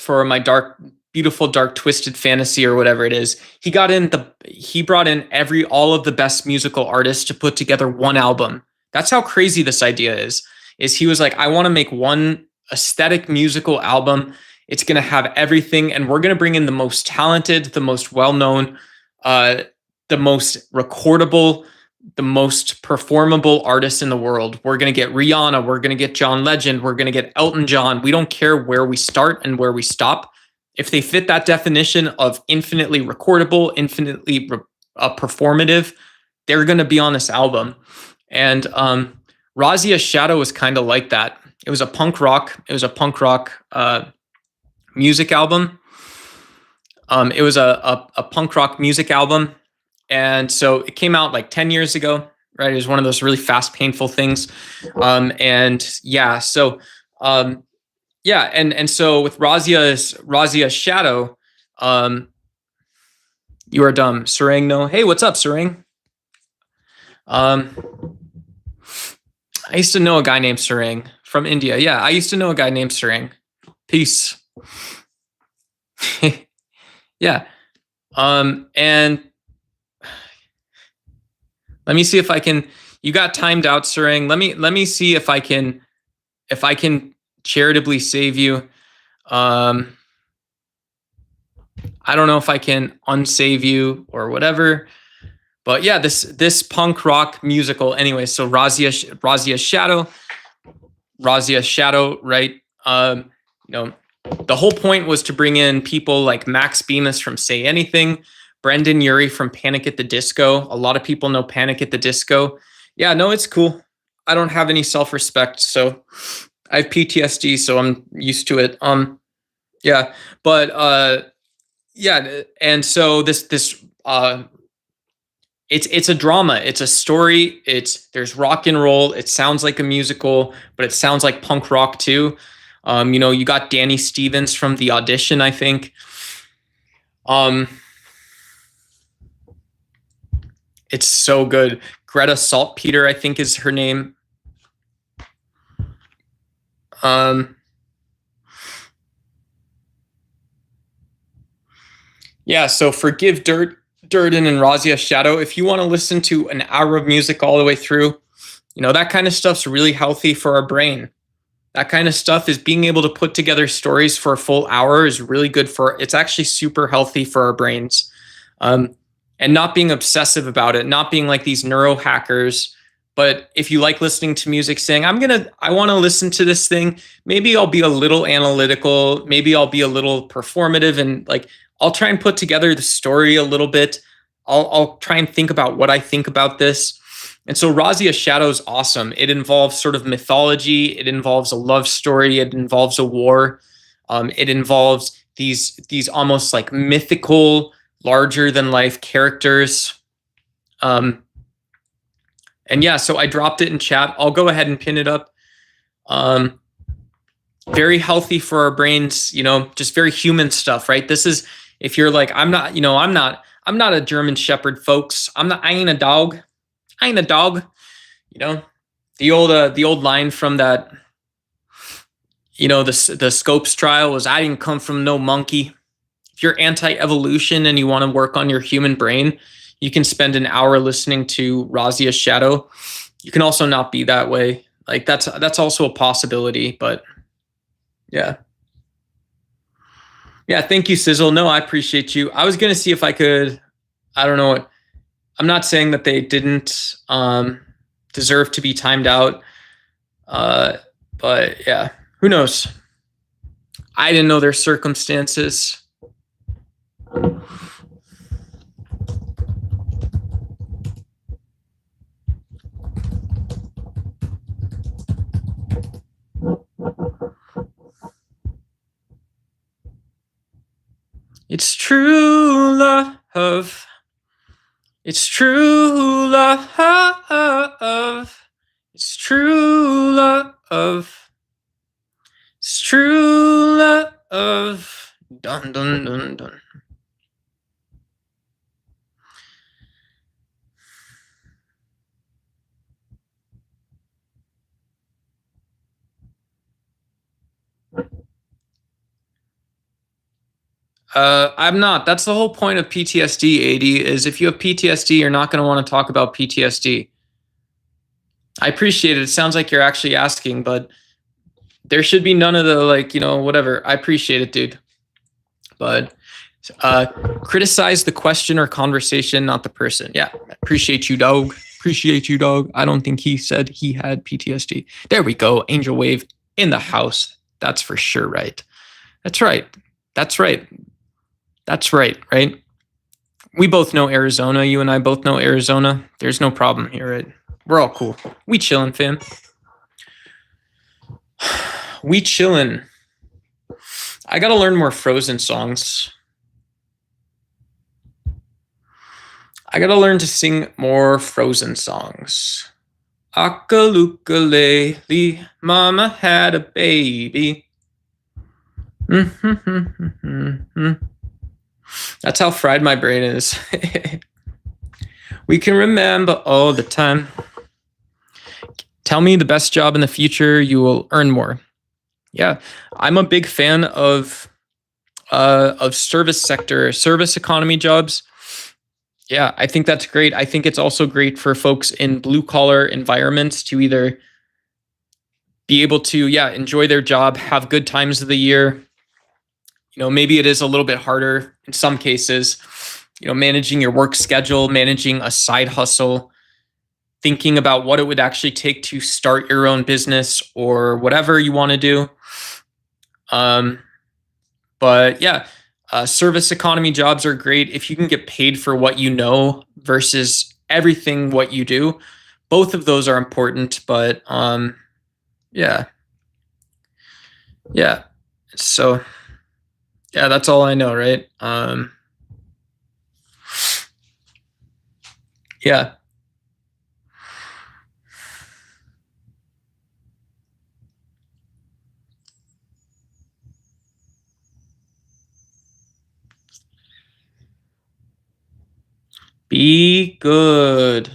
S1: for my beautiful dark twisted fantasy or whatever it is, he brought in all of the best musical artists to put together one album. That's how crazy this idea is he was like, I want to make one aesthetic musical album. It's going to have everything, and we're going to bring in the most talented, the most well-known, the most recordable, the most performable artists in the world. We're going to get Rihanna. We're going to get John Legend. We're going to get Elton John. We don't care where we start and where we stop. If they fit that definition of infinitely recordable, infinitely performative, they're going to be on this album. And Razia's Shadow was kind of like that. It was a punk rock music album. It was a punk rock music album. And so it came out like 10 years ago, right? It was one of those really fast, painful things. And so with Razia's Shadow, you are dumb. Sarang, no. Hey, what's up, Sarang? I used to know a guy named Sarang from India. Yeah, I used to know a guy named Sarang. Peace. Yeah. And let me see if I can. You got timed out, Sarang. Let me see if I can charitably save you. I don't know if I can unsave you or whatever. But yeah, this punk rock musical. Anyway, so Razia's Shadow, right? The whole point was to bring in people like Max Bemis from Say Anything, Brendan Urie from Panic at the Disco. A lot of people know Panic at the Disco. Yeah, no, it's cool. I don't have any self-respect, so I have PTSD, so I'm used to it. And so this it's a drama, it's a story, there's rock and roll, it sounds like a musical, but it sounds like punk rock too. You got Danny Stevens from The Audition, I think. It's so good. Greta Saltpeter, I think, is her name. So Forgive Durden and Razia's Shadow. If you want to listen to an hour of music all the way through, that kind of stuff's really healthy for our brain. That kind of stuff is being able to put together stories for a full hour is really good it's actually super healthy for our brains. And not being obsessive about it, not being like these neurohackers. But if you like listening to music, saying, I want to listen to this thing, maybe I'll be a little analytical, maybe I'll be a little performative, and like, I'll try and put together the story a little bit. I'll try and think about what I think about this. And so Razia's Shadow is awesome. It involves sort of mythology. It involves a love story. It involves a war. It involves these almost like mythical, larger than life characters. So I dropped it in chat. I'll go ahead and pin it up. Very healthy for our brains, just very human stuff, right? This is, if you're like, I'm I'm not a German Shepherd, folks. I ain't a dog. I ain't a dog. You know, the old line from that, the Scopes trial was, I didn't come from no monkey. If you're anti-evolution and you want to work on your human brain, you can spend an hour listening to Razia's Shadow. You can also not be that way. Like that's also a possibility, but yeah. Yeah, thank you, Sizzle. No, I appreciate you. I was gonna see if I could, I don't know. I'm not saying that they didn't deserve to be timed out. But yeah, who knows? I didn't know their circumstances. It's true love. It's true love. It's true love. It's true love. Dun dun dun dun. I'm not. That's the whole point of PTSD, AD, is if you have PTSD, you're not going to want to talk about PTSD. I appreciate it. It sounds like you're actually asking, but there should be none of the, whatever. I appreciate it, dude. But criticize the question or conversation, not the person. Yeah, appreciate you, dog. Appreciate you, dog. I don't think he said he had PTSD. There we go. Angel Wave in the house. That's for sure right. That's right. That's right. That's right, right? We both know Arizona. You and I both know Arizona. There's no problem here, right? We're all cool. We chillin', fam. We chillin'. I gotta learn more Frozen songs. I gotta learn to sing more Frozen songs. Akalukalele, mama had a baby. That's how fried my brain is. We can remember all the time. Tell me the best job in the future, you will earn more. Yeah, I'm a big fan of service sector, service economy jobs. Yeah, I think that's great. I think it's also great for folks in blue collar environments to either be able to, enjoy their job, have good times of the year. Maybe it is a little bit harder in some cases, managing your work schedule, managing a side hustle, thinking about what it would actually take to start your own business or whatever you want to do. But yeah, service economy jobs are great if you can get paid for what you know versus everything what you do. Both of those are important, but yeah. So yeah, that's all I know, right? Yeah. Be good.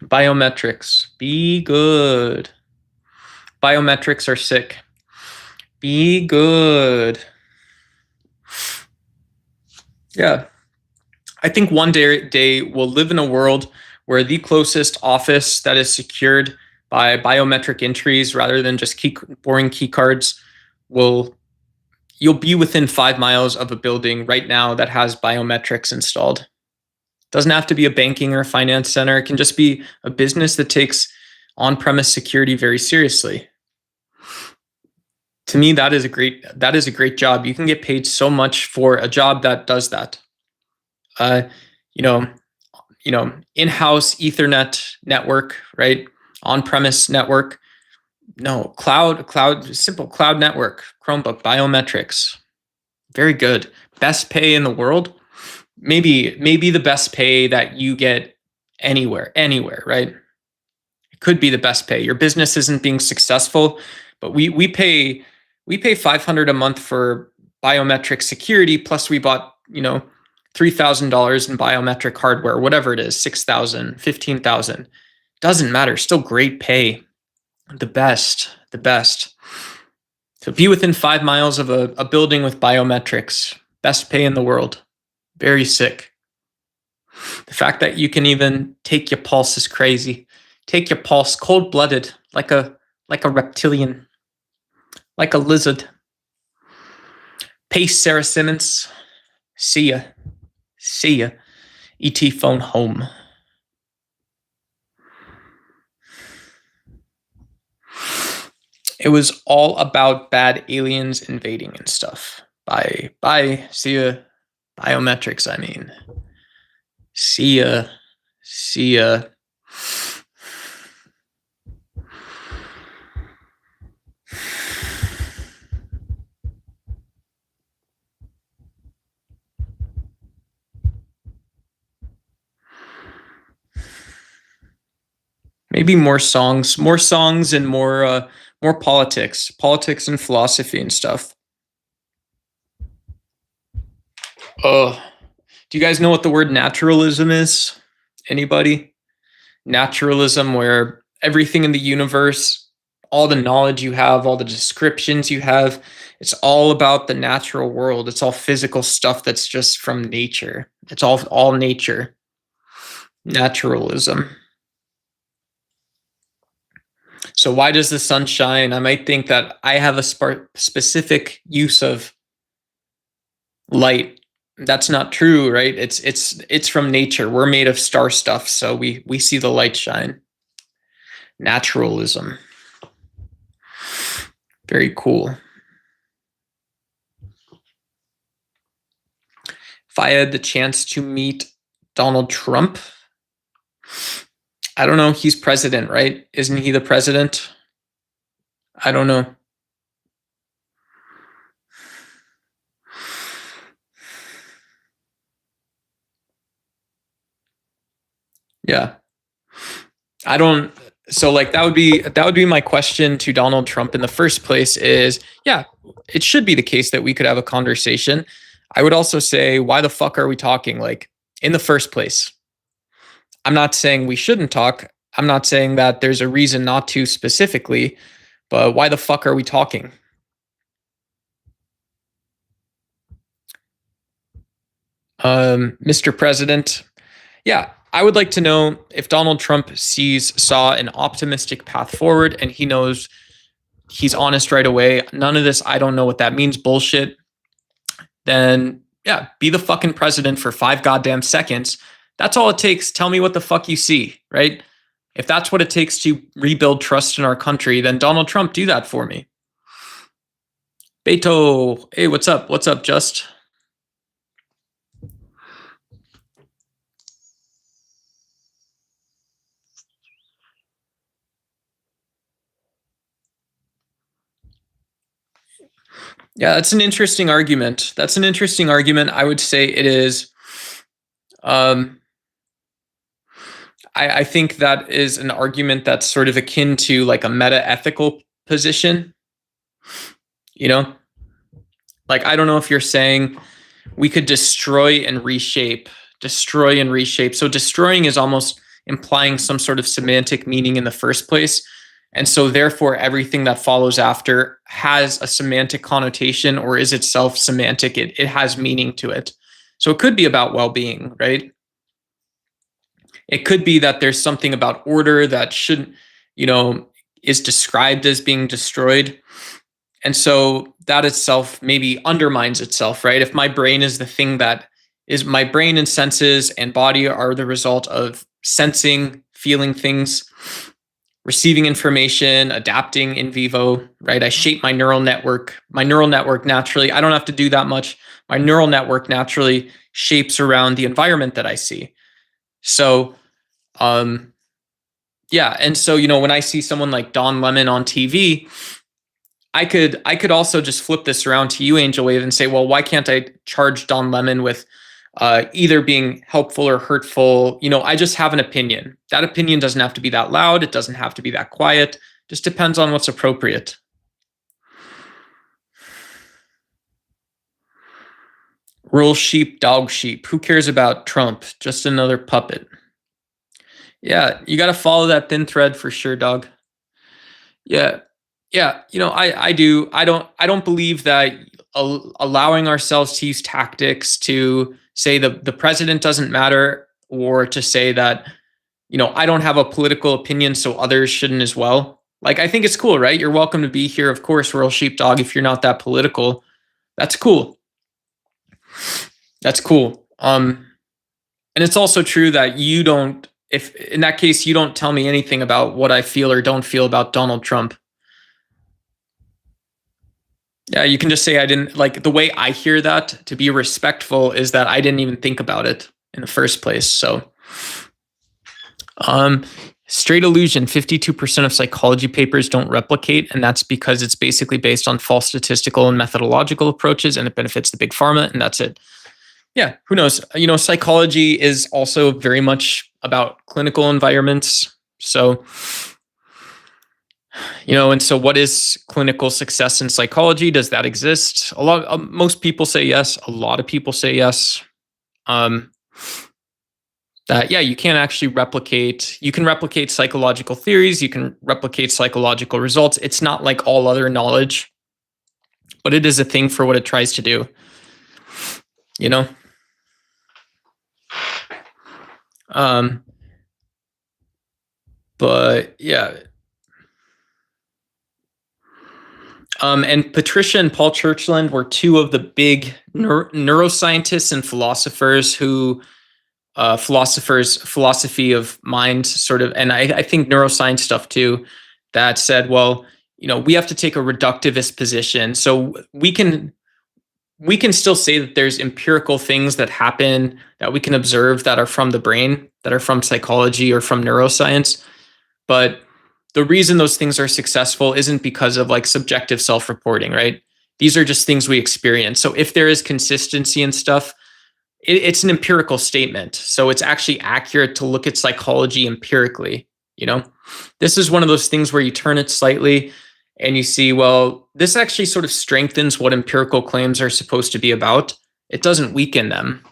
S1: Biometrics. Be good. Biometrics are sick. Be good. Yeah. I think one day we'll live in a world where the closest office that is secured by biometric entries rather than just boring key cards you'll be within 5 miles of a building right now that has biometrics installed. Doesn't have to be a banking or a finance center. It can just be a business that takes on-premise security very seriously. To me, that is a great job. You can get paid so much for a job that does that. In-house Ethernet network, right? On-premise network. No, simple cloud network, Chromebook, biometrics. Very good. Best pay in the world. Maybe the best pay that you get anywhere, right? It could be the best pay. Your business isn't being successful, but we pay $500 a month for biometric security, plus we bought, $3,000 in biometric hardware, whatever it is, 6,000, 15,000. Doesn't matter. Still great pay. The best. So be within 5 miles of a building with biometrics. Best pay in the world. Very sick. The fact that you can even take your pulse is crazy. Take your pulse cold-blooded, like a reptilian, like a lizard. Peace, Sarah Simmons. See ya. ET phone home. It was all about bad aliens invading and stuff. Bye. See ya. Biometrics, I mean. See ya. Maybe more songs and more politics and philosophy and stuff. Do you guys know what the word naturalism is? Anybody? Naturalism, where everything in the universe, all the knowledge you have, all the descriptions you have, it's all about the natural world. It's all physical stuff that's just from nature. It's all nature. Naturalism. So why does the sun shine? I might think that I have a specific use of light. That's not true, right? It's from nature. We're made of star stuff, so we see the light shine. Naturalism. Very cool. If I had the chance to meet Donald Trump, I don't know. He's president, right? Isn't he the president? I don't know. Yeah. I don't. So like that would be my question to Donald Trump in the first place is, yeah, it should be the case that we could have a conversation. I would also say, why the fuck are we talking, like, in the first place? I'm not saying we shouldn't talk. I'm not saying that there's a reason not to specifically, but why the fuck are we talking? Mr. President, yeah, I would like to know if Donald Trump saw an optimistic path forward and he knows he's honest right away. None of this, I don't know what that means, bullshit. Then, yeah, be the fucking president for 5 goddamn seconds. That's all it takes. Tell me what the fuck you see, right? If that's what it takes to rebuild trust in our country, then Donald Trump, do that for me. Beto, hey, what's up? What's up, Just? Yeah, that's an interesting argument. I would say it is. I think that is an argument that's sort of akin to like a meta-ethical position. Like, I don't know if you're saying we could destroy and reshape. So destroying is almost implying some sort of semantic meaning in the first place. And so therefore everything that follows after has a semantic connotation or is itself semantic. It has meaning to it. So it could be about well-being, right? It could be that there's something about order that shouldn't, is described as being destroyed. And so that itself maybe undermines itself, right? If my brain is the thing that is my brain and senses and body are the result of sensing, feeling things, receiving information, adapting in vivo, right? I shape my neural network. My neural network naturally, I don't have to do that much. My neural network naturally shapes around the environment that I see. So, yeah. And so, when I see someone like Don Lemon on TV, I could also just flip this around to you, Angel Wave, and say, well, why can't I charge Don Lemon with either being helpful or hurtful? I just have an opinion. That opinion doesn't have to be that loud. It doesn't have to be that quiet. Just depends on what's appropriate. Rural sheep, dog sheep. Who cares about Trump? Just another puppet. Yeah, you got to follow that thin thread for sure, dog. Yeah. Yeah, I do. I don't believe that allowing ourselves to use tactics to say the president doesn't matter, or to say that, I don't have a political opinion, so others shouldn't as well. Like, I think it's cool, right? You're welcome to be here, of course, rural sheepdog, if you're not that political. That's cool. That's cool. And it's also true that you don't, if in that case, you don't tell me anything about what I feel or don't feel about Donald Trump. Yeah, you can just say I didn't, like, the way I hear that to be respectful is that I didn't even think about it in the first place. So, straight illusion, 52% of psychology papers don't replicate, and that's because it's basically based on false statistical and methodological approaches, and it benefits the big pharma, and that's it. Yeah, who knows? Psychology is also very much about clinical environments. So, and so what is clinical success in psychology? Does that exist? Most people say yes. A lot of people say yes. That, yeah, you can't actually replicate. You can replicate psychological theories. You can replicate psychological results. It's not like all other knowledge, but it is a thing for what it tries to do. But yeah. And Patricia and Paul Churchland were two of the big neuroscientists and philosophers who, philosophy of mind sort of, and I think neuroscience stuff too, that said, well, we have to take a reductivist position. So we can still say that there's empirical things that happen that we can observe that are from the brain, that are from psychology or from neuroscience. But the reason those things are successful isn't because of like subjective self-reporting, right? These are just things we experience. So if there is consistency and stuff, it's an empirical statement. So it's actually accurate to look at psychology empirically. This is one of those things where you turn it slightly and you see, well, this actually sort of strengthens what empirical claims are supposed to be about. It doesn't weaken them.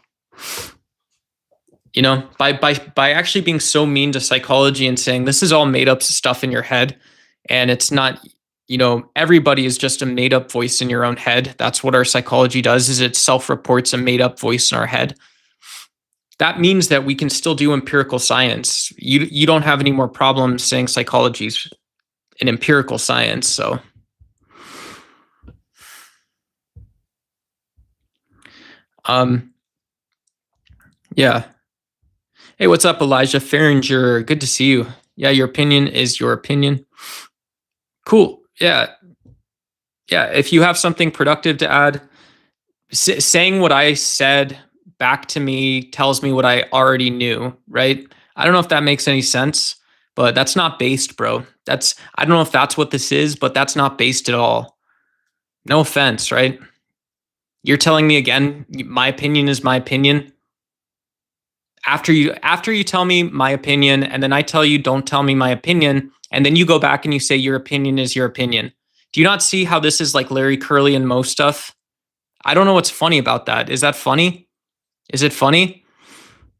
S1: By actually being so mean to psychology and saying this is all made up stuff in your head, and it's not, everybody is just a made up voice in your own head. That's what our psychology does, is it self-reports a made up voice in our head. That means that we can still do empirical science. You don't have any more problems saying psychology is an empirical science. So, yeah. Hey, what's up, Elijah Farringer? Good to see you. Yeah, your opinion is your opinion. Cool. Yeah. Yeah. If you have something productive to add, saying what I said back to me tells me what I already knew, right? I don't know if that makes any sense, but that's not based, bro. I don't know if that's what this is, but that's not based at all. No offense, right? You're telling me again, my opinion is my opinion. After you tell me my opinion, and then I tell you, don't tell me my opinion, and then you go back and you say your opinion is your opinion. Do you not see how this is like Larry Curly and Mo stuff? I don't know what's funny about that. Is that funny? Is it funny?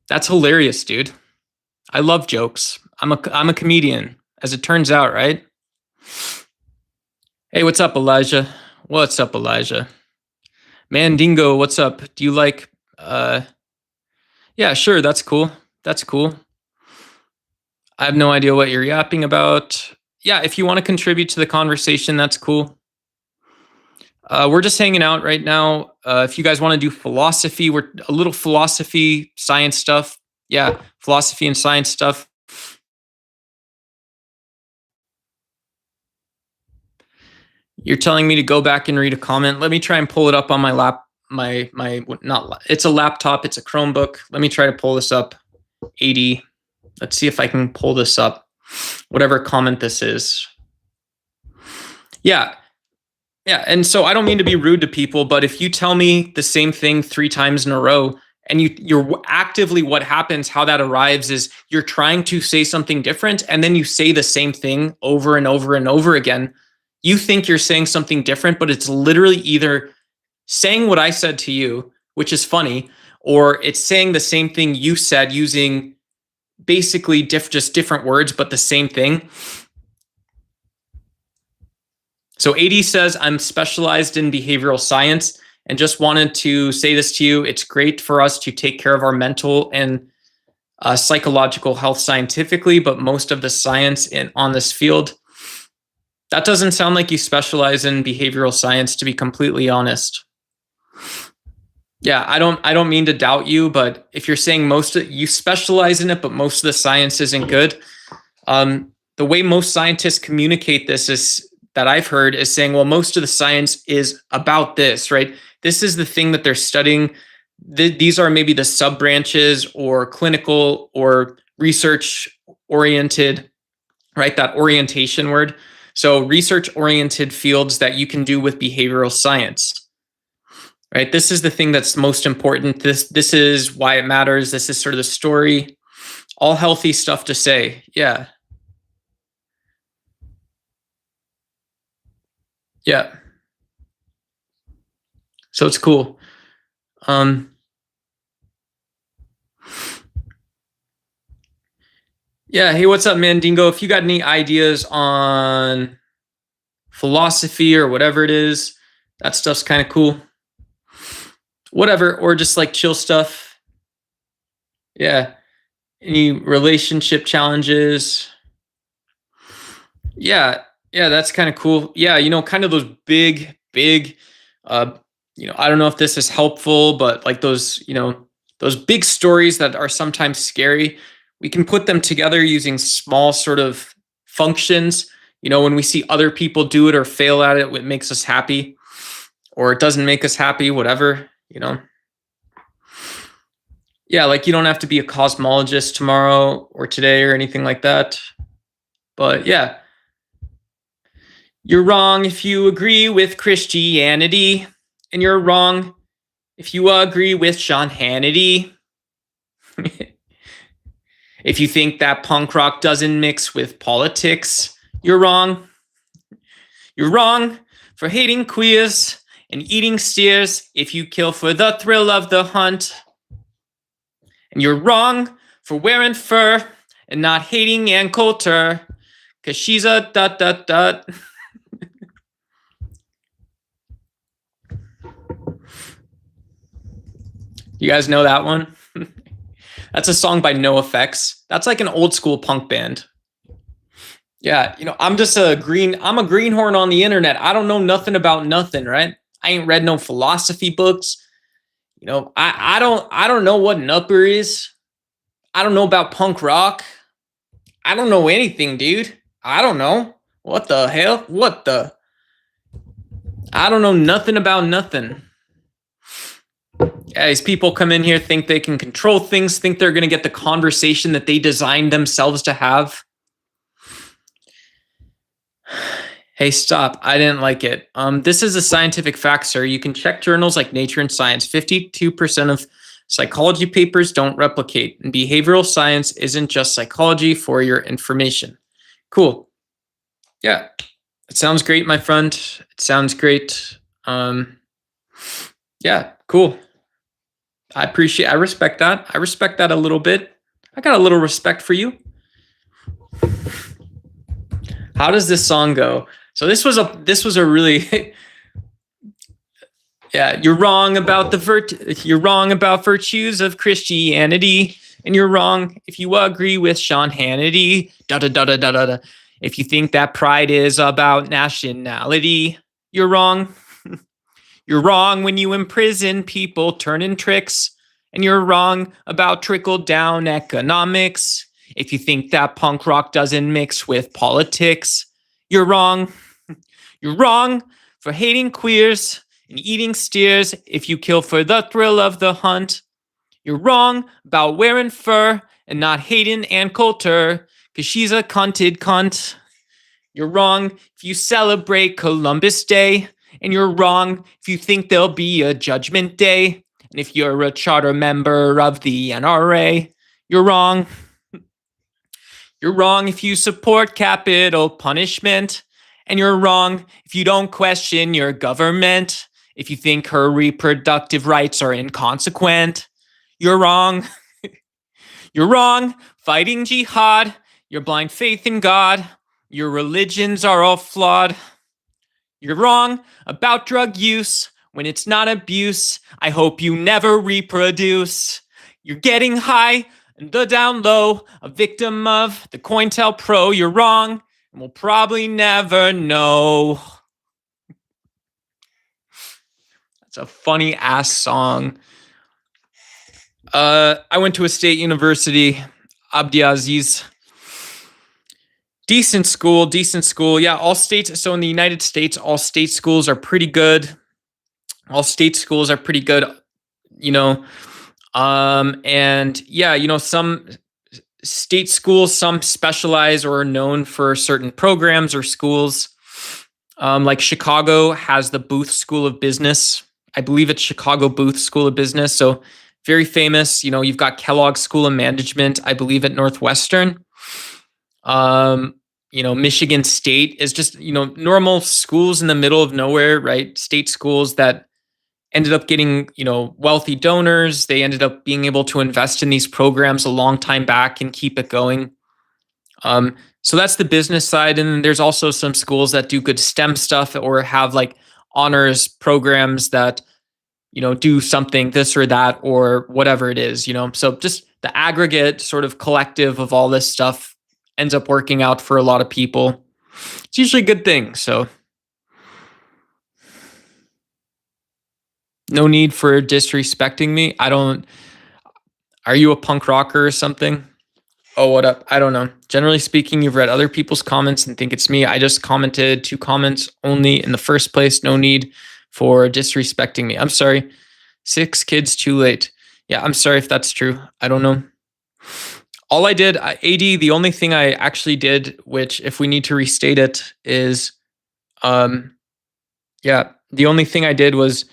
S1: That's hilarious, dude. I love jokes. I'm a comedian, as it turns out, right? Hey, what's up, Elijah? What's up, Elijah? Mandingo, what's up? Do you like yeah, sure, that's cool. That's cool. I have no idea what you're yapping about. Yeah, if you want to contribute to the conversation, that's cool. We're just hanging out right now. If you guys want to do philosophy, we're a little philosophy, science stuff. Yeah, philosophy and science stuff. You're telling me to go back and read a comment. Let me try and pull it up on my it's a laptop, it's a Chromebook. Let me try to pull this up. 80. Let's see if I can pull this up. Whatever comment this is. Yeah. Yeah. And so I don't mean to be rude to people, but if you tell me the same thing 3 times in a row, and you're actively, what happens, how that arrives is you're trying to say something different, and then you say the same thing over and over and over again. You think you're saying something different, but it's literally either saying what I said to you, which is funny, or it's saying the same thing you said using basically just different words, but the same thing. So AD says, I'm specialized in behavioral science and just wanted to say this to you. It's great for us to take care of our mental and psychological health scientifically, but most of the science on this field, that doesn't sound like you specialize in behavioral science, to be completely honest. Yeah, I don't mean to doubt you, but if you're saying you specialize in it, but most of the science isn't good, the way most scientists communicate this is that I've heard is saying, well, most of the science is about this, right? This is the thing that they're studying. These are maybe the sub branches or clinical or research oriented, right? That orientation word. So research oriented fields that you can do with behavioral science, right? This is the thing that's most important. This is why it matters. This is sort of the story. All healthy stuff to say. Yeah. Yeah. So it's cool. Yeah. Hey, what's up, man? Dingo? If you got any ideas on philosophy or whatever it is, that stuff's kind of cool. Whatever, or just like chill stuff. Yeah. Any relationship challenges? Yeah. Yeah, that's kind of cool. Yeah, kind of those big, uh, I don't know if this is helpful, but like those big stories that are sometimes scary, we can put them together using small sort of functions. When we see other people do it or fail at it, it makes us happy, or it doesn't make us happy, whatever. Yeah, like you don't have to be a cosmologist tomorrow or today or anything like that. But yeah, you're wrong if you agree with Christianity, and you're wrong if you agree with Sean Hannity. If you think that punk rock doesn't mix with politics, you're wrong. You're wrong for hating queers and eating steers if you kill for the thrill of the hunt. And you're wrong for wearing fur and not hating Ann Coulter, because she's a dot dot dot. You guys know that one? That's a song by NoFX. That's like an old school punk band. Yeah, I'm a greenhorn on the internet. I don't know nothing about nothing, right? I ain't read no philosophy books. I don't know what an upper is. I don't know about punk rock. I don't know anything, dude. I don't know. What the hell? I don't know nothing about nothing. Yeah, these people come in here, think they can control things, think they're going to get the conversation that they designed themselves to have. Hey, stop. I didn't like it. This is a scientific fact, sir. You can check journals like Nature and Science. 52% of psychology papers don't replicate. And behavioral science isn't just psychology, for your information. Cool. Yeah. It sounds great, my friend. It sounds great. Yeah, cool. I respect that. I respect that a little bit. I got a little respect for you. How does this song go? So this was a really yeah, you're wrong about virtues of Christianity, and you're wrong if you agree with Sean Hannity. Da da da da da da. If you think that pride is about nationality, you're wrong. You're wrong when you imprison people turning tricks, and you're wrong about trickle-down economics. If you think that punk rock doesn't mix with politics, you're wrong. You're wrong for hating queers and eating steers if you kill for the thrill of the hunt. You're wrong about wearing fur and not hating Ann Coulter, because she's a cunted cunt. You're wrong if you celebrate Columbus Day, and you're wrong if you think there'll be a judgment day. And if you're a charter member of the NRA, you're wrong. You're wrong if you support capital punishment. And you're wrong if you don't question your government.
S2: If you think her reproductive rights are inconsequent, you're wrong. You're wrong. Fighting jihad, your blind faith in God, your religions are all flawed. You're wrong about drug use when it's not abuse. I hope you never reproduce. You're getting high and the down low, a victim of the COINTELPRO. You're wrong, and we'll probably never know. That's a funny ass song. I went to a state university, Abdiaziz. Decent school. Yeah, all states. So in the United States, all state schools are pretty good. And yeah, some state schools, some specialize or are known for certain programs or schools. Like Chicago has the Booth School of Business. I believe it's Chicago Booth School of Business. So very famous. You've got Kellogg School of Management, I believe, at Northwestern. Michigan State is just, normal schools in the middle of nowhere, right? State schools that ended up getting, wealthy donors. They ended up being able to invest in these programs a long time back and keep it going. So that's the business side. And then there's also some schools that do good STEM stuff or have like honors programs that, do something, this or that, or whatever it is, So just the aggregate sort of collective of all this stuff ends up working out for a lot of people. It's usually a good thing. So no need for disrespecting me. Are you a punk rocker or something? Oh, what up? I don't know. Generally speaking, you've read other people's comments and think it's me. I just commented 2 comments only in the first place. No need for disrespecting me. I'm sorry. 6 kids too late. Yeah, I'm sorry if that's true. I don't know. All I did, AD, the only thing I actually did, which if we need to restate it, is, the only thing I did was,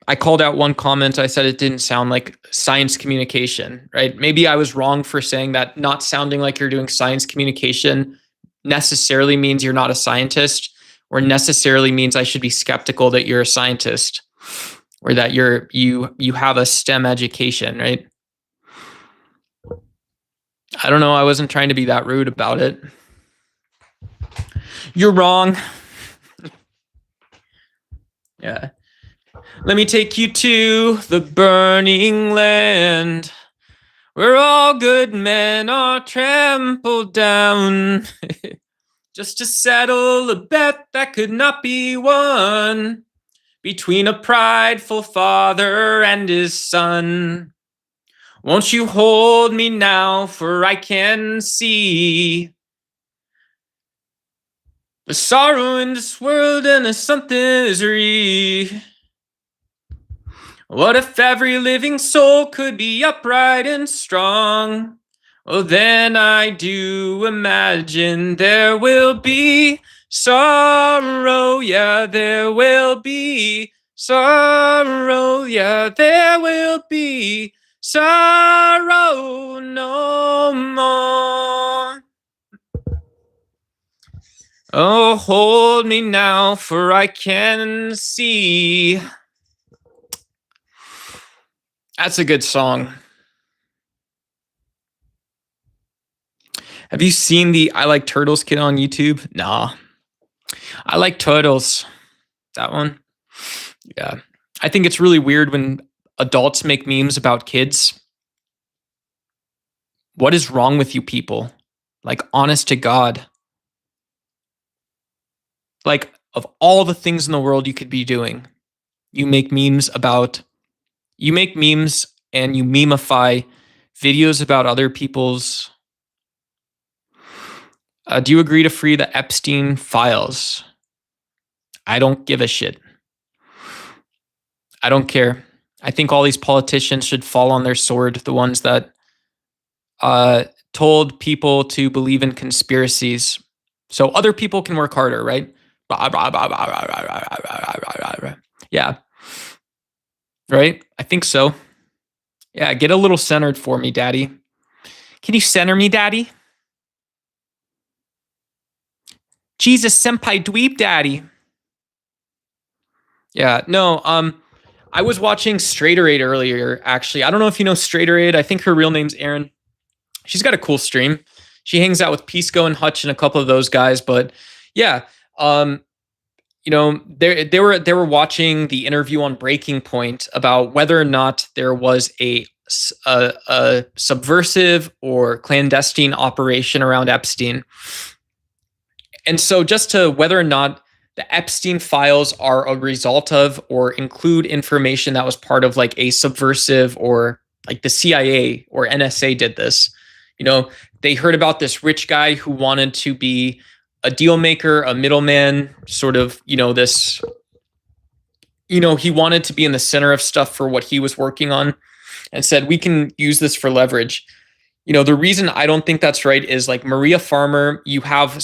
S2: I called out one comment. I said it didn't sound like science communication, right? Maybe I was wrong for saying that not sounding like you're doing science communication necessarily means you're not a scientist, or necessarily means I should be skeptical that you're a scientist, or that you have a STEM education, right? I don't know. I wasn't trying to be that rude about it. You're wrong. Yeah. Let me take you to the burning land, where all good men are trampled down, just to settle a bet that could not be won, between a prideful father and his son. Won't you hold me now, for I can see the sorrow in this world and the something misery. What if every living soul could be upright and strong? Well, then I do imagine there will be sorrow. Yeah, there will be sorrow. Yeah, there will be sorrow no more. Oh, hold me now, for I can see. That's a good song. Have you seen the I Like Turtles kid on YouTube? Nah. I Like Turtles. That one? Yeah. I think it's really weird when adults make memes about kids. What is wrong with you people? Like, honest to God. Like, of all the things in the world you could be doing, you make memes and you memeify videos about other people's. Do you agree to free the Epstein files? I don't give a shit. I don't care. I think all these politicians should fall on their sword. The ones that told people to believe in conspiracies so other people can work harder, right? Yeah. Right? I think so. Yeah, get a little centered for me, Daddy. Can you center me, Daddy? Jesus Senpai Dweeb Daddy. Yeah, no, I was watching Straighter Aid earlier, actually. I don't know if you know Straighter Aid. I think her real name's Erin. She's got a cool stream. She hangs out with Pisco and Hutch and a couple of those guys. But yeah, um, they were watching the interview on Breaking Point about whether or not there was a subversive or clandestine operation around Epstein. And so, just to whether or not the Epstein files are a result of or include information that was part of like a subversive, or like the CIA or NSA did this. They heard about this rich guy who wanted to be a deal maker, a middleman, sort of, this, he wanted to be in the center of stuff for what he was working on, and said, we can use this for leverage. The reason I don't think that's right is like Maria Farmer, you have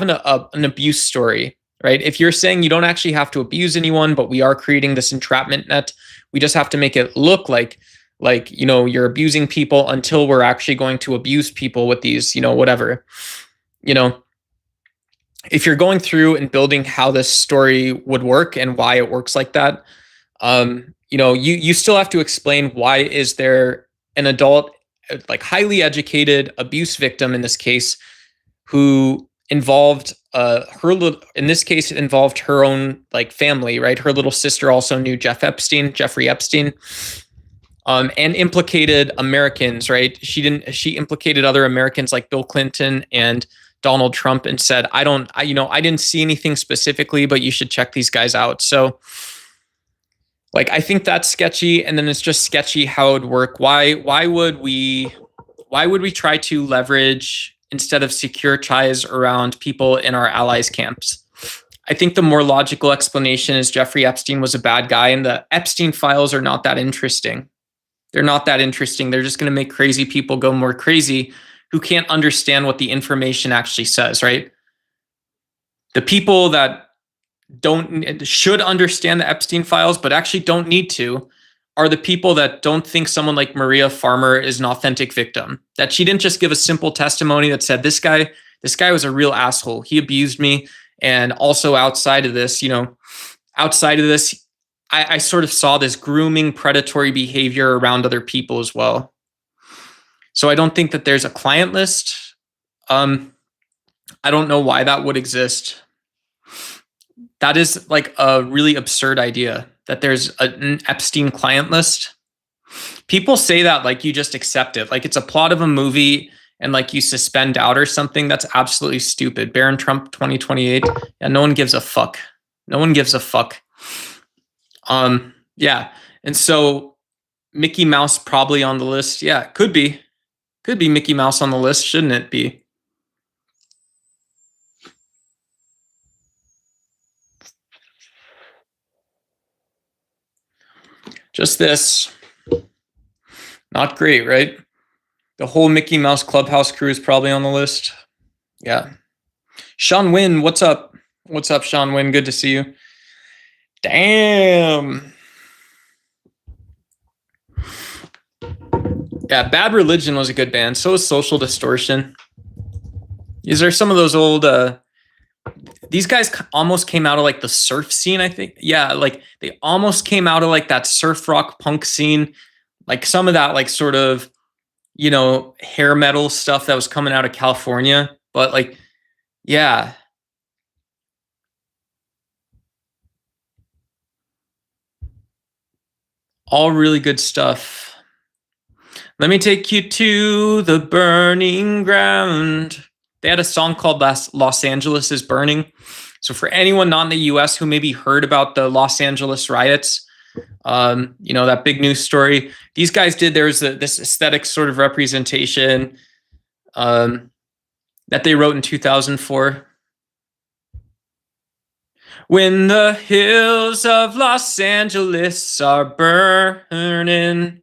S2: an abuse story, right? If you're saying you don't actually have to abuse anyone, but we are creating this entrapment net, we just have to make it look like you're abusing people until we're actually going to abuse people with these, whatever. If you're going through and building how this story would work and why it works like that, you still have to explain why is there an adult, like highly educated abuse victim in this case, who involved in this case involved her own like family, right? Her little sister also knew Jeffrey Epstein, and implicated Americans, right? She implicated other Americans like Bill Clinton and Donald Trump, and said, I didn't see anything specifically, but you should check these guys out. So like, I think that's sketchy. And then it's just sketchy how it would work. Why would we try to leverage instead of secure ties around people in our allies' camps? I think the more logical explanation is Jeffrey Epstein was a bad guy, and the Epstein files are not that interesting. They're not that interesting. They're just going to make crazy people go more crazy who can't understand what the information actually says, right? The people that should understand the Epstein files, but actually don't need to, are the people that don't think someone like Maria Farmer is an authentic victim. That she didn't just give a simple testimony that said, this guy was a real asshole. He abused me. And also outside of this, I sort of saw this grooming predatory behavior around other people as well. So I don't think that there's a client list. I don't know why that would exist. That is like a really absurd idea, that there's an Epstein client list. People say that like you just accept it, like it's a plot of a movie and like you suspend out or something. That's absolutely stupid. Barron Trump 2028. Yeah, no one gives a fuck. No one gives a fuck. Yeah. And so Mickey Mouse probably on the list. Yeah, could be. Could be Mickey Mouse on the list, shouldn't it be? Just this. Not great, right? The whole Mickey Mouse Clubhouse crew is probably on the list. Yeah. Sean Wynn, what's up? What's up, Sean Wynn? Good to see you. Damn. Yeah, Bad Religion was a good band. So was Social Distortion. These are some of those old... these guys almost came out of like the surf scene, I think. Yeah, like they almost came out of like that surf rock punk scene. Like some of that like sort of, hair metal stuff that was coming out of California. But like, yeah. All really good stuff. Let me take you to the burning ground. They had a song called Los Angeles is Burning. So for anyone not in the US who maybe heard about the Los Angeles riots, that big news story, these guys did, there's this aesthetic sort of representation that they wrote in 2004. When the hills of Los Angeles are burning,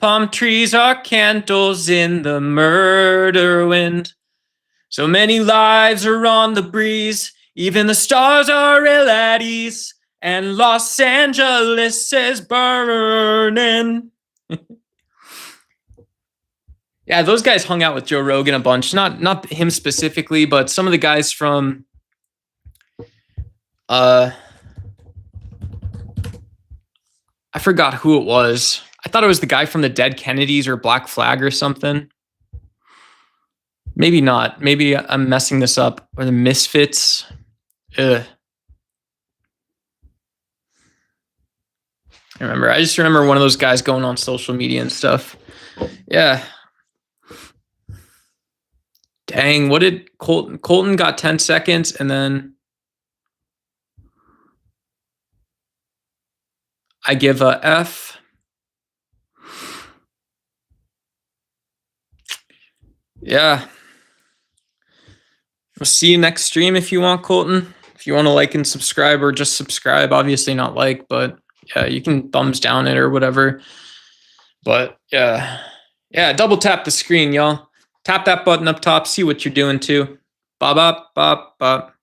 S2: palm trees are candles in the murder wind. So many lives are on the breeze, even the stars are ill at ease, and Los Angeles is burning. Yeah, those guys hung out with Joe Rogan a bunch. Not him specifically, but some of the guys from I forgot who it was. I thought it was the guy from the Dead Kennedys or Black Flag or something. Maybe not. Maybe I'm messing this up. Or the Misfits. Ugh. I just remember one of those guys going on social media and stuff. Yeah. Dang, what did Colton got 10 seconds and then I give a F. Yeah. We'll see you next stream if you want, Colton. If you want to like and subscribe or just subscribe, obviously not like, but yeah, you can thumbs down it or whatever. But yeah, double tap the screen, y'all. Tap that button up top, see what you're doing too. Bop, bop, bop, bop.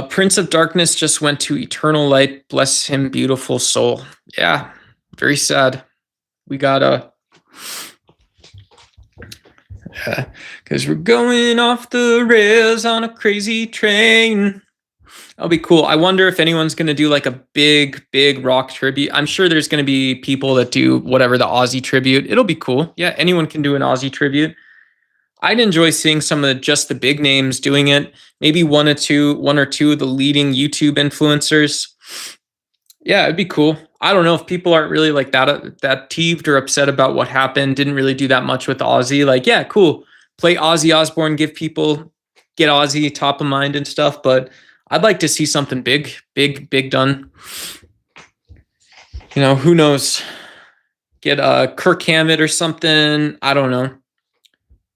S2: Prince of Darkness just went to eternal light. Bless him, beautiful soul. Yeah, very sad. We gotta... Yeah, because we're going off the rails on a crazy train. That'll be cool. I wonder if anyone's going to do like a big rock tribute. I'm sure there's going to be people that do whatever, the Aussie tribute. It'll be cool. Yeah, anyone can do an Aussie tribute. I'd enjoy seeing some of just the big names doing it. Maybe one or two of the leading YouTube influencers. Yeah, it'd be cool. I don't know if people aren't really like that teeved or upset about what happened. Didn't really do that much with Aussie. Like, yeah, cool. Play Ozzy Osbourne, get Aussie top of mind and stuff. But I'd like to see something big done. You know, who knows? Get Kirk Hammett or something. I don't know.